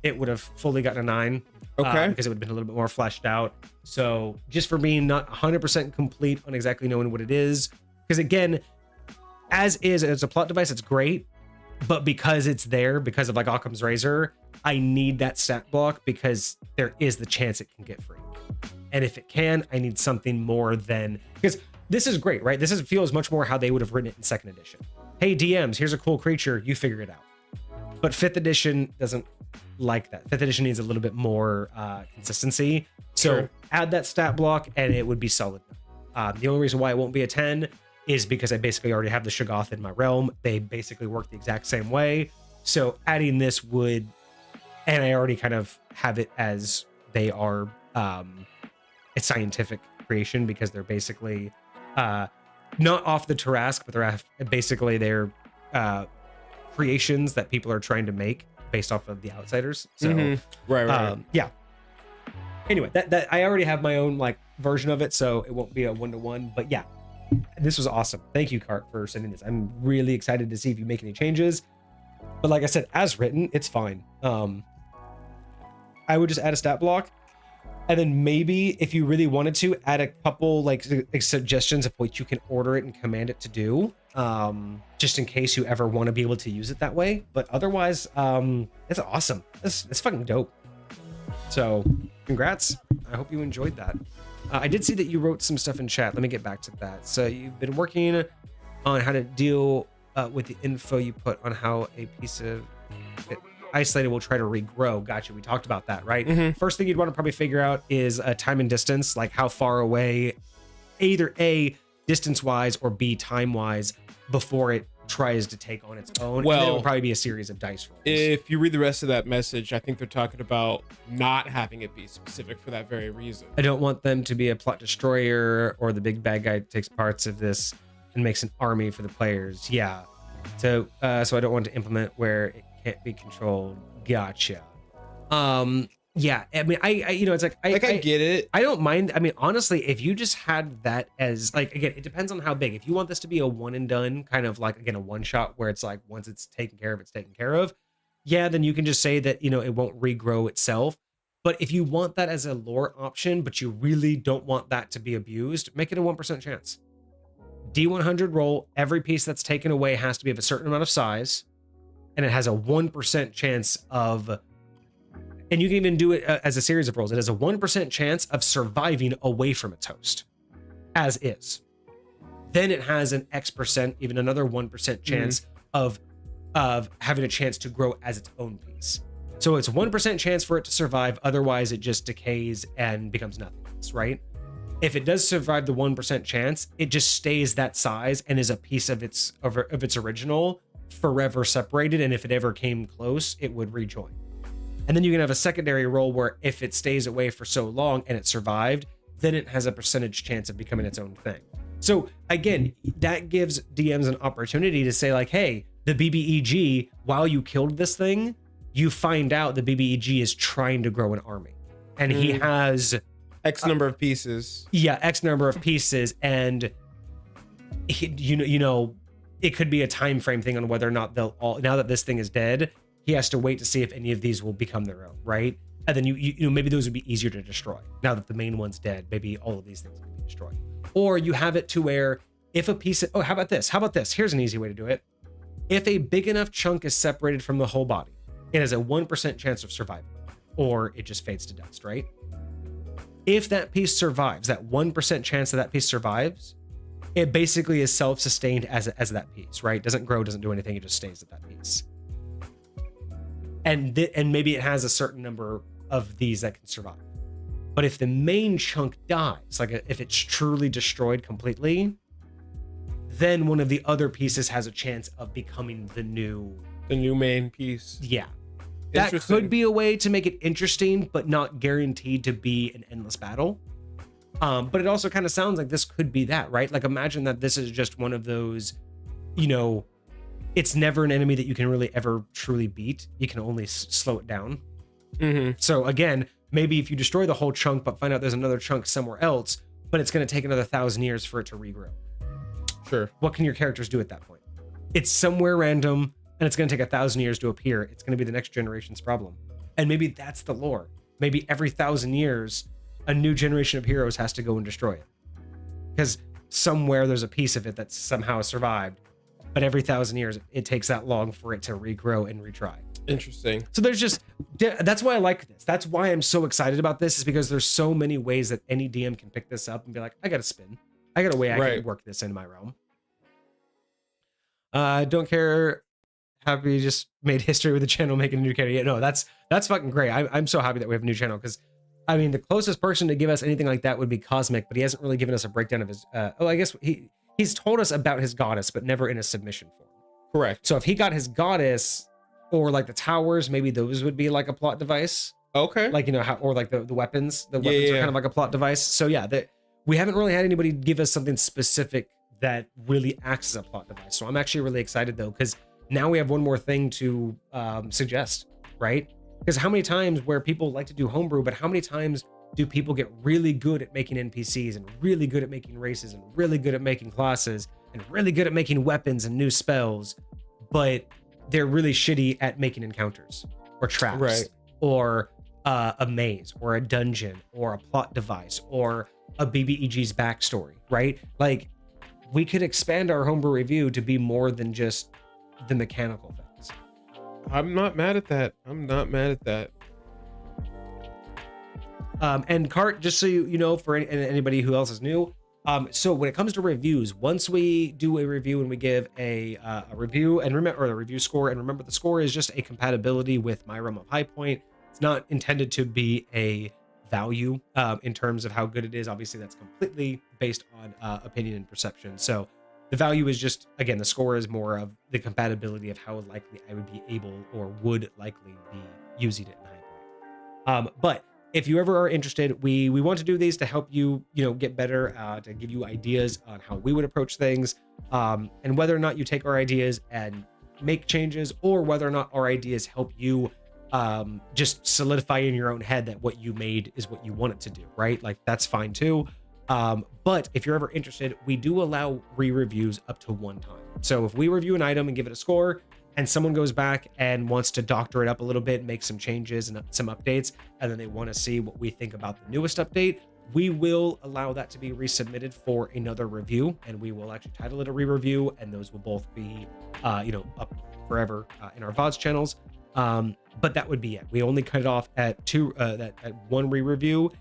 it would have fully gotten a 9. Okay. Because it would have been a little bit more fleshed out. So just for being not 100% complete on exactly knowing what it is, because again, as a plot device, it's great, but because it's there, because of like Occam's razor, I need that stat block, because there is the chance it can get free. And if it can, I need something more than, because this is great, right? This feels much more how they would have written it in 2nd edition. Hey, DMs, here's a cool creature, you figure it out. But 5th edition doesn't like that. 5th edition needs a little bit more consistency. So Sure. Add that stat block and it would be solid. The only reason why it won't be a 10 is because I basically already have the Shoggoth in my realm. They basically work the exact same way. So adding this would, and I already kind of have it as they are a scientific creation, because they're basically not off the Tarrasque, but they're creations that people are trying to make based off of the Outsiders. So right. Yeah. Anyway, that I already have my own like version of it, so it won't be a 1-to-1. But yeah, this was awesome. Thank you, Cart, for sending this. I'm really excited to see if you make any changes. But like I said, as written, it's fine. I would just add a stat block, and then maybe if you really wanted to, add a couple like suggestions of what you can order it and command it to do, just in case you ever want to be able to use it that way. But otherwise, it's awesome. It's fucking dope. So congrats. I hope you enjoyed that. I did see that you wrote some stuff in chat. Let me get back to that. So you've been working on how to deal with the info you put on how a piece of isolated will try to regrow. Gotcha. We talked about that, right? Mm-hmm. First thing you'd want to probably figure out is time and distance, like how far away, either A, distance wise, or B, time wise, before it tries to take on its own. Well, and then it will probably be a series of dice rolls. If you read the rest of that message, I think they're talking about not having it be specific for that very reason. I don't want them to be a plot destroyer or the big bad guy takes parts of this and makes an army for the players. Yeah. So I don't want to implement where it can't be controlled. Gotcha. Yeah. I mean, I it's like I get it. I don't mind. I mean, honestly, if you just had that as like, again, it depends on how big. If you want this to be a one and done kind of like, again, a one shot where it's like once it's taken care of, it's taken care of. Yeah, then you can just say that, it won't regrow itself. But if you want that as a lore option, but you really don't want that to be abused, make it a 1% chance. D100 roll, every piece that's taken away has to be of a certain amount of size, and it has a 1% chance of, and you can even do it as a series of rolls. It has a 1% chance of surviving away from its host, as is. Then it has an X%, even another 1% chance of having a chance to grow as its own piece. So it's 1% chance for it to survive. Otherwise, it just decays and becomes nothing else, right? If it does survive the 1% chance, it just stays that size and is a piece of its original, forever separated. And if it ever came close, it would rejoin. And then you can have a secondary roll where if it stays away for so long and it survived, then it has a percentage chance of becoming its own thing. So again, that gives DMs an opportunity to say like, hey, the BBEG, while you killed this thing, you find out the BBEG is trying to grow an army. And he has X number of pieces. Yeah, X number of pieces. And it could be a time frame thing on whether or not they'll all, now that this thing is dead, he has to wait to see if any of these will become their own, right? And then you maybe those would be easier to destroy. Now that the main one's dead, maybe all of these things can be destroyed. Or you have it to where if a piece of, how about this? How about this? Here's an easy way to do it. If a big enough chunk is separated from the whole body, it has a 1% chance of survival, or it just fades to dust, right? If that piece survives, that 1% chance that piece survives, it basically is self-sustained as that piece, right? Doesn't grow, doesn't do anything, it just stays at that piece. And maybe it has a certain number of these that can survive. But if the main chunk dies, like if it's truly destroyed completely, then one of the other pieces has a chance of becoming the new main piece. Yeah. That could be a way to make it interesting, but not guaranteed to be an endless battle. But it also kind of sounds like this could be that, right? Like imagine that this is just one of those, it's never an enemy that you can really ever truly beat. You can only slow it down. So again, maybe if you destroy the whole chunk, but find out there's another chunk somewhere else, but it's going to take another 1,000 years for it to regrow. Sure. What can your characters do at that point? It's somewhere random and it's going to take 1,000 years to appear. It's going to be the next generation's problem. And maybe that's the lore. Maybe every 1,000 years, a new generation of heroes has to go and destroy it. Because somewhere there's a piece of it that somehow survived. But every 1,000 years, it takes that long for it to regrow and retry. Interesting. So that's why I like this. That's why I'm so excited about this, is because there's so many ways that any DM can pick this up and be like, I got a spin. I got a way I can work this in my realm. Don't care. Happy just made history with the channel making a new character. Yeah, no, that's fucking great. I'm so happy that we have a new channel, because I mean, the closest person to give us anything like that would be Cosmic, but he hasn't really given us a breakdown of his, I guess he's told us about his goddess, but never in a submission form. Correct. So if he got his goddess or like the towers, maybe those would be like a plot device. Okay. Like, or like the weapons. The weapons are kind of like a plot device. So yeah, we haven't really had anybody give us something specific that really acts as a plot device. So I'm actually really excited though, because now we have one more thing to suggest, right? Because how many times where people like to do homebrew, but how many times do people get really good at making NPCs and really good at making races and really good at making classes and really good at making weapons and new spells, but they're really shitty at making encounters or traps, Right. or a maze or a dungeon or a plot device or a BBEG's backstory, right? Like, we could expand our homebrew review to be more than just the mechanical things. I'm not mad at that. I'm not mad at that. And Cart, just so you know, for anybody who else is new, so when it comes to reviews, once we do a review and we give a review and remember, or the review score, and remember the score is just a compatibility with my realm of High Point. It's not intended to be a value in terms of how good it is. Obviously, that's completely based on opinion and perception. So the value is just, again, the score is more of the compatibility of how likely I would be able or would likely be using it in High Point. But if you ever are interested, we want to do these to help you, get better, to give you ideas on how we would approach things, and whether or not you take our ideas and make changes, or whether or not our ideas help you just solidify in your own head that what you made is what you want it to do, right? Like, that's fine too. But if you're ever interested, we do allow re-reviews up to 1 time. So if we review an item and give it a score, and someone goes back and wants to doctor it up a little bit, make some changes and some updates, and then they want to see what we think about the newest update, we will allow that to be resubmitted for another review, and we will actually title it a re-review, and those will both be, up forever in our VODs channels. But that would be it. We only cut it off at at 1 re-review.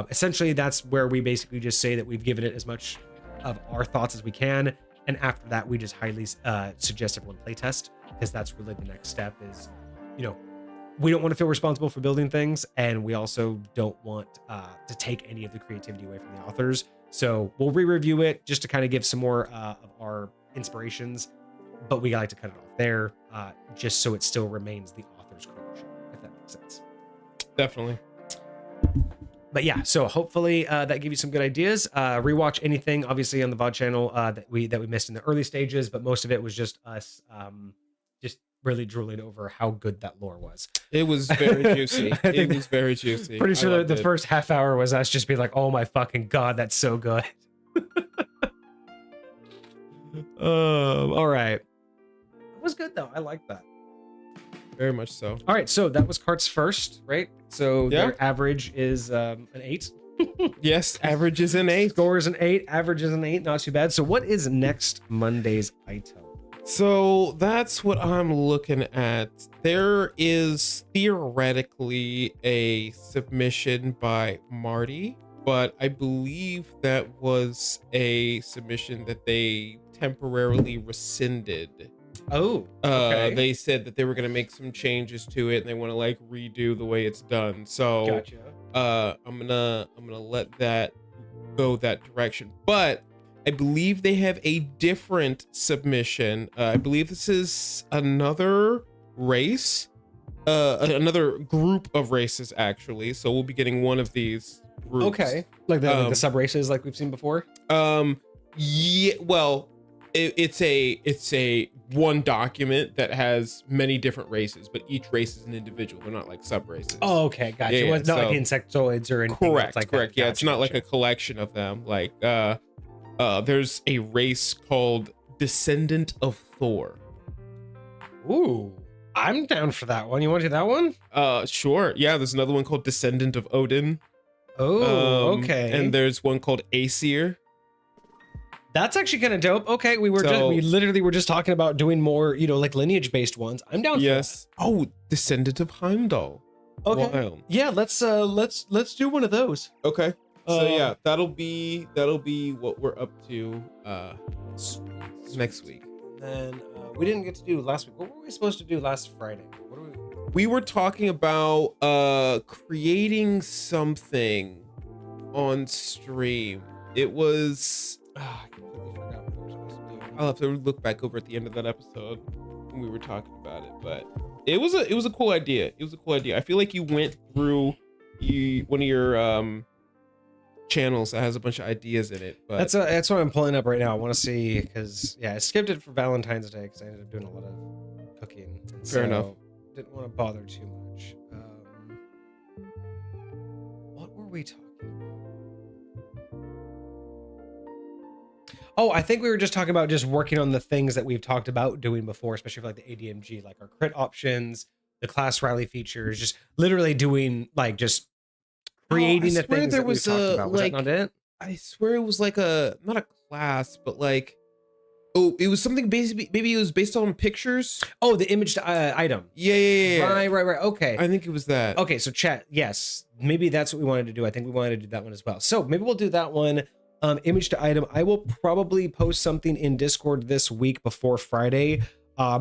Essentially, that's where we basically just say that we've given it as much of our thoughts as we can, and after that, we just highly suggest everyone playtest, because that's really the next step. Is, we don't want to feel responsible for building things, and we also don't want to take any of the creativity away from the authors. So we'll re-review it just to kind of give some more of our inspirations, but we like to cut it off there, just so it still remains the author's creation, if that makes sense. Definitely. But yeah, so hopefully that gave you some good ideas. Rewatch anything, obviously, on the VOD channel that we missed in the early stages, but most of it was just us just really drooling over how good that lore was. It was very juicy. It was very juicy. Pretty sure the first half hour was us just being like, "Oh my fucking god, that's so good." All right. It was good though. I like that. Very much so. All right, so that was Cart's first, right? So Yeah. their average is an 8. Yes, average is an 8. Score is an 8, average is an 8, not too bad. So what is next Monday's item? So that's what I'm looking at. There is theoretically a submission by Marty, but I believe that was a submission that they temporarily rescinded. Oh, okay. They said that they were going to make some changes to it and they want to like redo the way it's done. So Gotcha. I'm gonna let that go that direction, but I believe they have a different submission. I believe this is another race, another group of races actually. So we'll be getting one of these groups. Okay, like the sub races like we've seen before. Yeah, well, it's a one document that has many different races, but each race is an individual. They're not like sub races. Oh, okay, gotcha. Yeah, It's not like insectoids or anything. Correct, like correct. that. Yeah, it's not like a collection of them. Like there's a race called Descendant of Thor. Ooh, I'm down for that one. You want to do that one? Sure. Yeah, there's another one called Descendant of Odin. Oh, okay. And there's one called Aesir. That's actually kind of dope. Okay, we literally were just talking about doing more, like lineage based ones. I'm down for that. Oh, Descendant of Heimdall. Okay. Wild. Yeah, let's do one of those. Okay. So yeah, that'll be what we're up to next week. Then we didn't get to do last week. What were we supposed to do last Friday? We were talking about creating something on stream. It was I completely forgot what we were supposed to do. I'll have to look back over at the end of that episode when we were talking about it, but it was a cool idea. It was a cool idea. I feel like you went through one of your channels that has a bunch of ideas in it. But that's what I'm pulling up right now. I want to see, because I skipped it for Valentine's Day because I ended up doing a lot of cooking. Fair enough. Didn't want to bother too much. What were we talking about? Oh, I think we were just talking about just working on the things that we've talked about doing before, especially for like the ADMG, like our crit options, the class rally features, just literally doing like just Oh, I creating the swear things there that we've was talked a about. Was that not it? I swear it was like a not a class, but like it was something basically maybe it was based on pictures. Oh, the image item. Yeah. Right. Okay. I think it was that. Okay, so chat, yes, maybe that's what we wanted to do. I think we wanted to do that one as well. So maybe we'll do that one. Image to item. I will probably post something in Discord this week before Friday.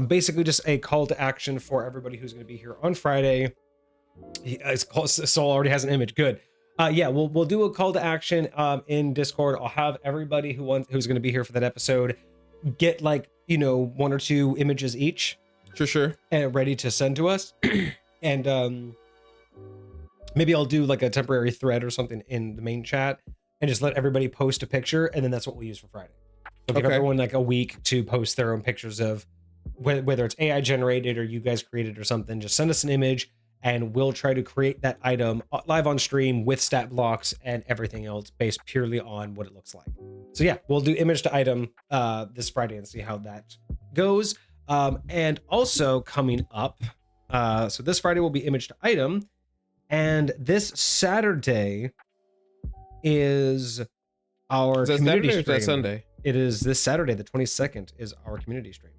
Basically just a call to action for everybody who's going to be here on Friday. It's called Soul already has an image. Good. Yeah, we'll do a call to action in Discord. I'll have everybody who's going to be here for that episode get like, you know, 1 or 2 images each. Sure. And ready to send to us. And maybe I'll do like a temporary thread or something in the main chat and just let everybody post a picture, and then that's what we'll use for Friday. So give everyone like a week to post their own pictures of whether it's AI generated or you guys created or something. Just send us an image and we'll try to create that item live on stream with stat blocks and everything else based purely on what it looks like. So yeah, we'll do image to item this Friday and see how that goes. And also coming up, so this Friday will be image to item, and this Saturday is our community stream. Is that Sunday? It is this Saturday, the 22nd, is our community stream.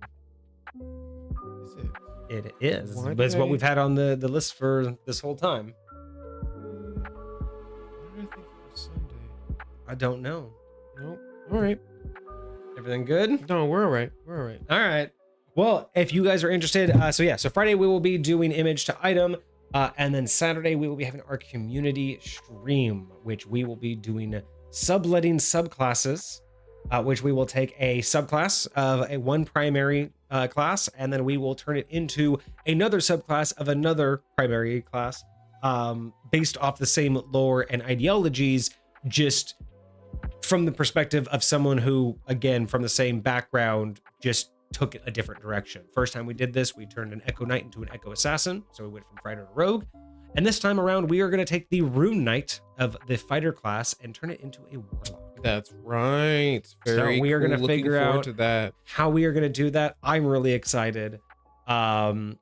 Is it? It is. It's what we've had on the list for this whole time. Why did I think it was Sunday? I don't know. Nope. All right. Everything good? No, we're all right. We're all right. All right. Well, if you guys are interested, so Friday we will be doing image to item, and then Saturday we will be having our community stream, which we will be doing subletting subclasses, which we will take a subclass of a one primary class, and then we will turn it into another subclass of another primary class, based off the same lore and ideologies, just from the perspective of someone who, again, from the same background, just took it a different direction. First time we did this, we turned an Echo Knight into an Echo Assassin, so we went from fighter to rogue. And this time around, we are going to take the Rune Knight of the fighter class and turn it into a warlock. That's right. So we are going to figure out to that. how we are going to do that. I'm really excited. Where's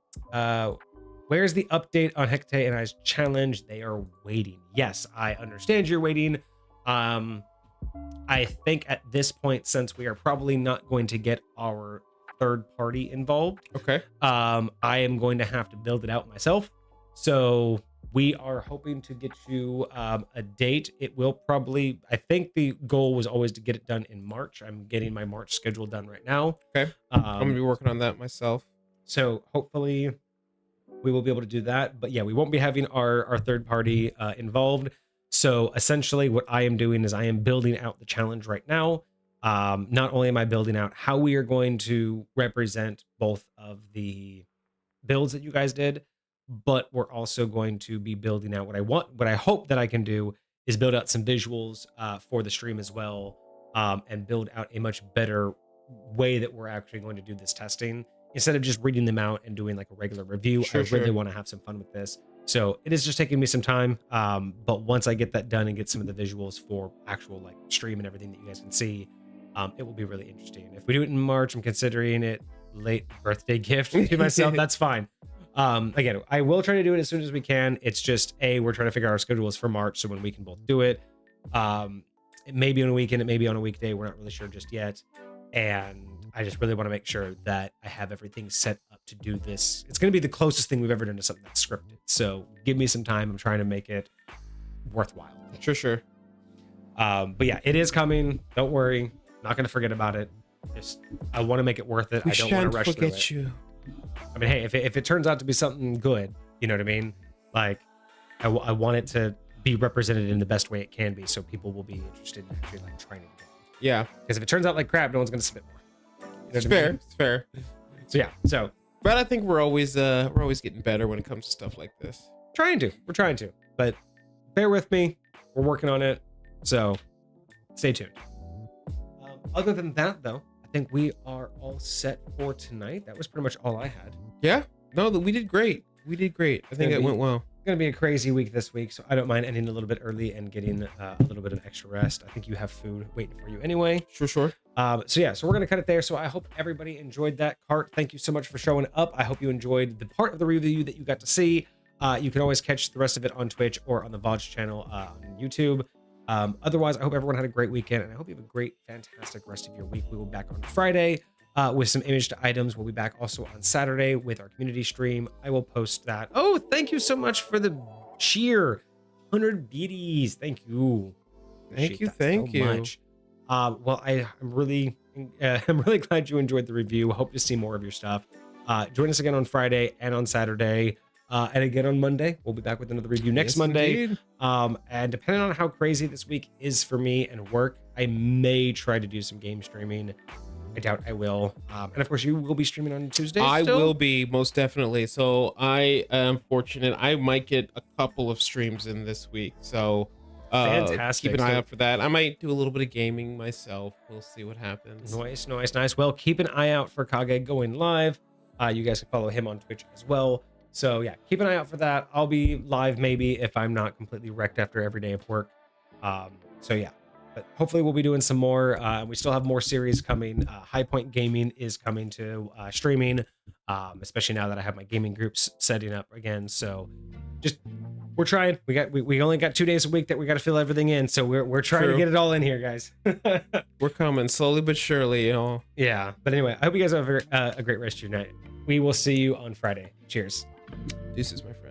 the update on Hecate and I's challenge? They are waiting. Yes, I understand you're waiting. I think at this point, since we are probably not going to get our third party involved, okay, I am going to have to build it out myself. So we are hoping to get you a date. It will probably, I think the goal was always to get it done in March. I'm getting my March schedule done right now. Okay, I'm gonna be working on that myself. So hopefully we will be able to do that. But yeah, we won't be having our third party involved. So essentially what I am doing is I am building out the challenge right now. Not only am I building out how we are going to represent both of the builds that you guys did, but we're also going to be building out what I hope that I can do is build out some visuals for the stream as well, and build out a much better way that we're actually going to do this testing instead of just reading them out and doing like a regular review. I really want to have some fun with this. So it is just taking me some time. But once I get that done and get some of the visuals for actual like stream and everything that you guys can see, it will be really interesting. If we do it in March, I'm considering it late birthday gift to myself. That's fine. Again, I will try to do it as soon as we can. It's just we're trying to figure out our schedules for March, so when we can both do it. It may be on a weekend, it may be on a weekday. We're not really sure just yet. And I just really want to make sure that I have everything set up to do this. It's going to be the closest thing we've ever done to something that's scripted. So give me some time. I'm trying to make it worthwhile. Sure. But yeah, it is coming. Don't worry. Not going to forget about it. Just I want to make it worth it. I don't want to rush through it. You. I mean, hey, if it turns out to be something good, you know what I mean? Like, I want it to be represented in the best way it can be, so people will be interested in actually like trying to do it. Yeah. Because if it turns out like crap, no one's going to submit more. You know it's fair. I mean? It's fair. So yeah. So, but I think we're always getting better when it comes to stuff like this. We're trying to, but bear with me. We're working on it. So, stay tuned. Other than that, though, I think we are all set for tonight. That was pretty much all I had. Yeah. No, we did great. I think it went well. It's going to be a crazy week this week, so I don't mind ending a little bit early and getting a little bit of extra rest. I think you have food waiting for you anyway. Sure. So yeah, so we're gonna cut it there. So I hope everybody enjoyed that. Cart, thank you so much for showing up. I hope you enjoyed the part of the review that you got to see. You can always catch the rest of it on Twitch or on the VOD channel on YouTube. Otherwise, I hope everyone had a great weekend, and I hope you have a great, fantastic rest of your week. We will be back on Friday with some imaged items. We'll be back also on Saturday with our community stream. I will post that. Oh, thank you so much for the cheer. 100 BDs. Thank you. Thank you. Much. Well, I'm really glad you enjoyed the review. Hope to see more of your stuff. Join us again on Friday and on Saturday. And again on Monday. We'll be back with another review next Monday. Indeed. And depending on how crazy this week is for me and work, I may try to do some game streaming. I doubt I will. And of course, you will be streaming on Tuesday. I will be, most definitely. So I am fortunate. I might get a couple of streams in this week. So fantastic. Keep an eye out for that. I might do a little bit of gaming myself. We'll see what happens. Nice. Well, keep an eye out for Kage going live. You guys can follow him on Twitch as well. So yeah, keep an eye out for that. I'll be live maybe if I'm not completely wrecked after every day of work. So yeah, but hopefully we'll be doing some more. We still have more series coming. High Point Gaming is coming to streaming, especially now that I have my gaming groups setting up again. So just we're trying. We only got 2 days a week that we got to fill everything in. So we're trying to get it all in here, guys. We're coming slowly but surely, you know. Yeah, but anyway, I hope you guys have a great rest of your night. We will see you on Friday. Cheers. This is my friend.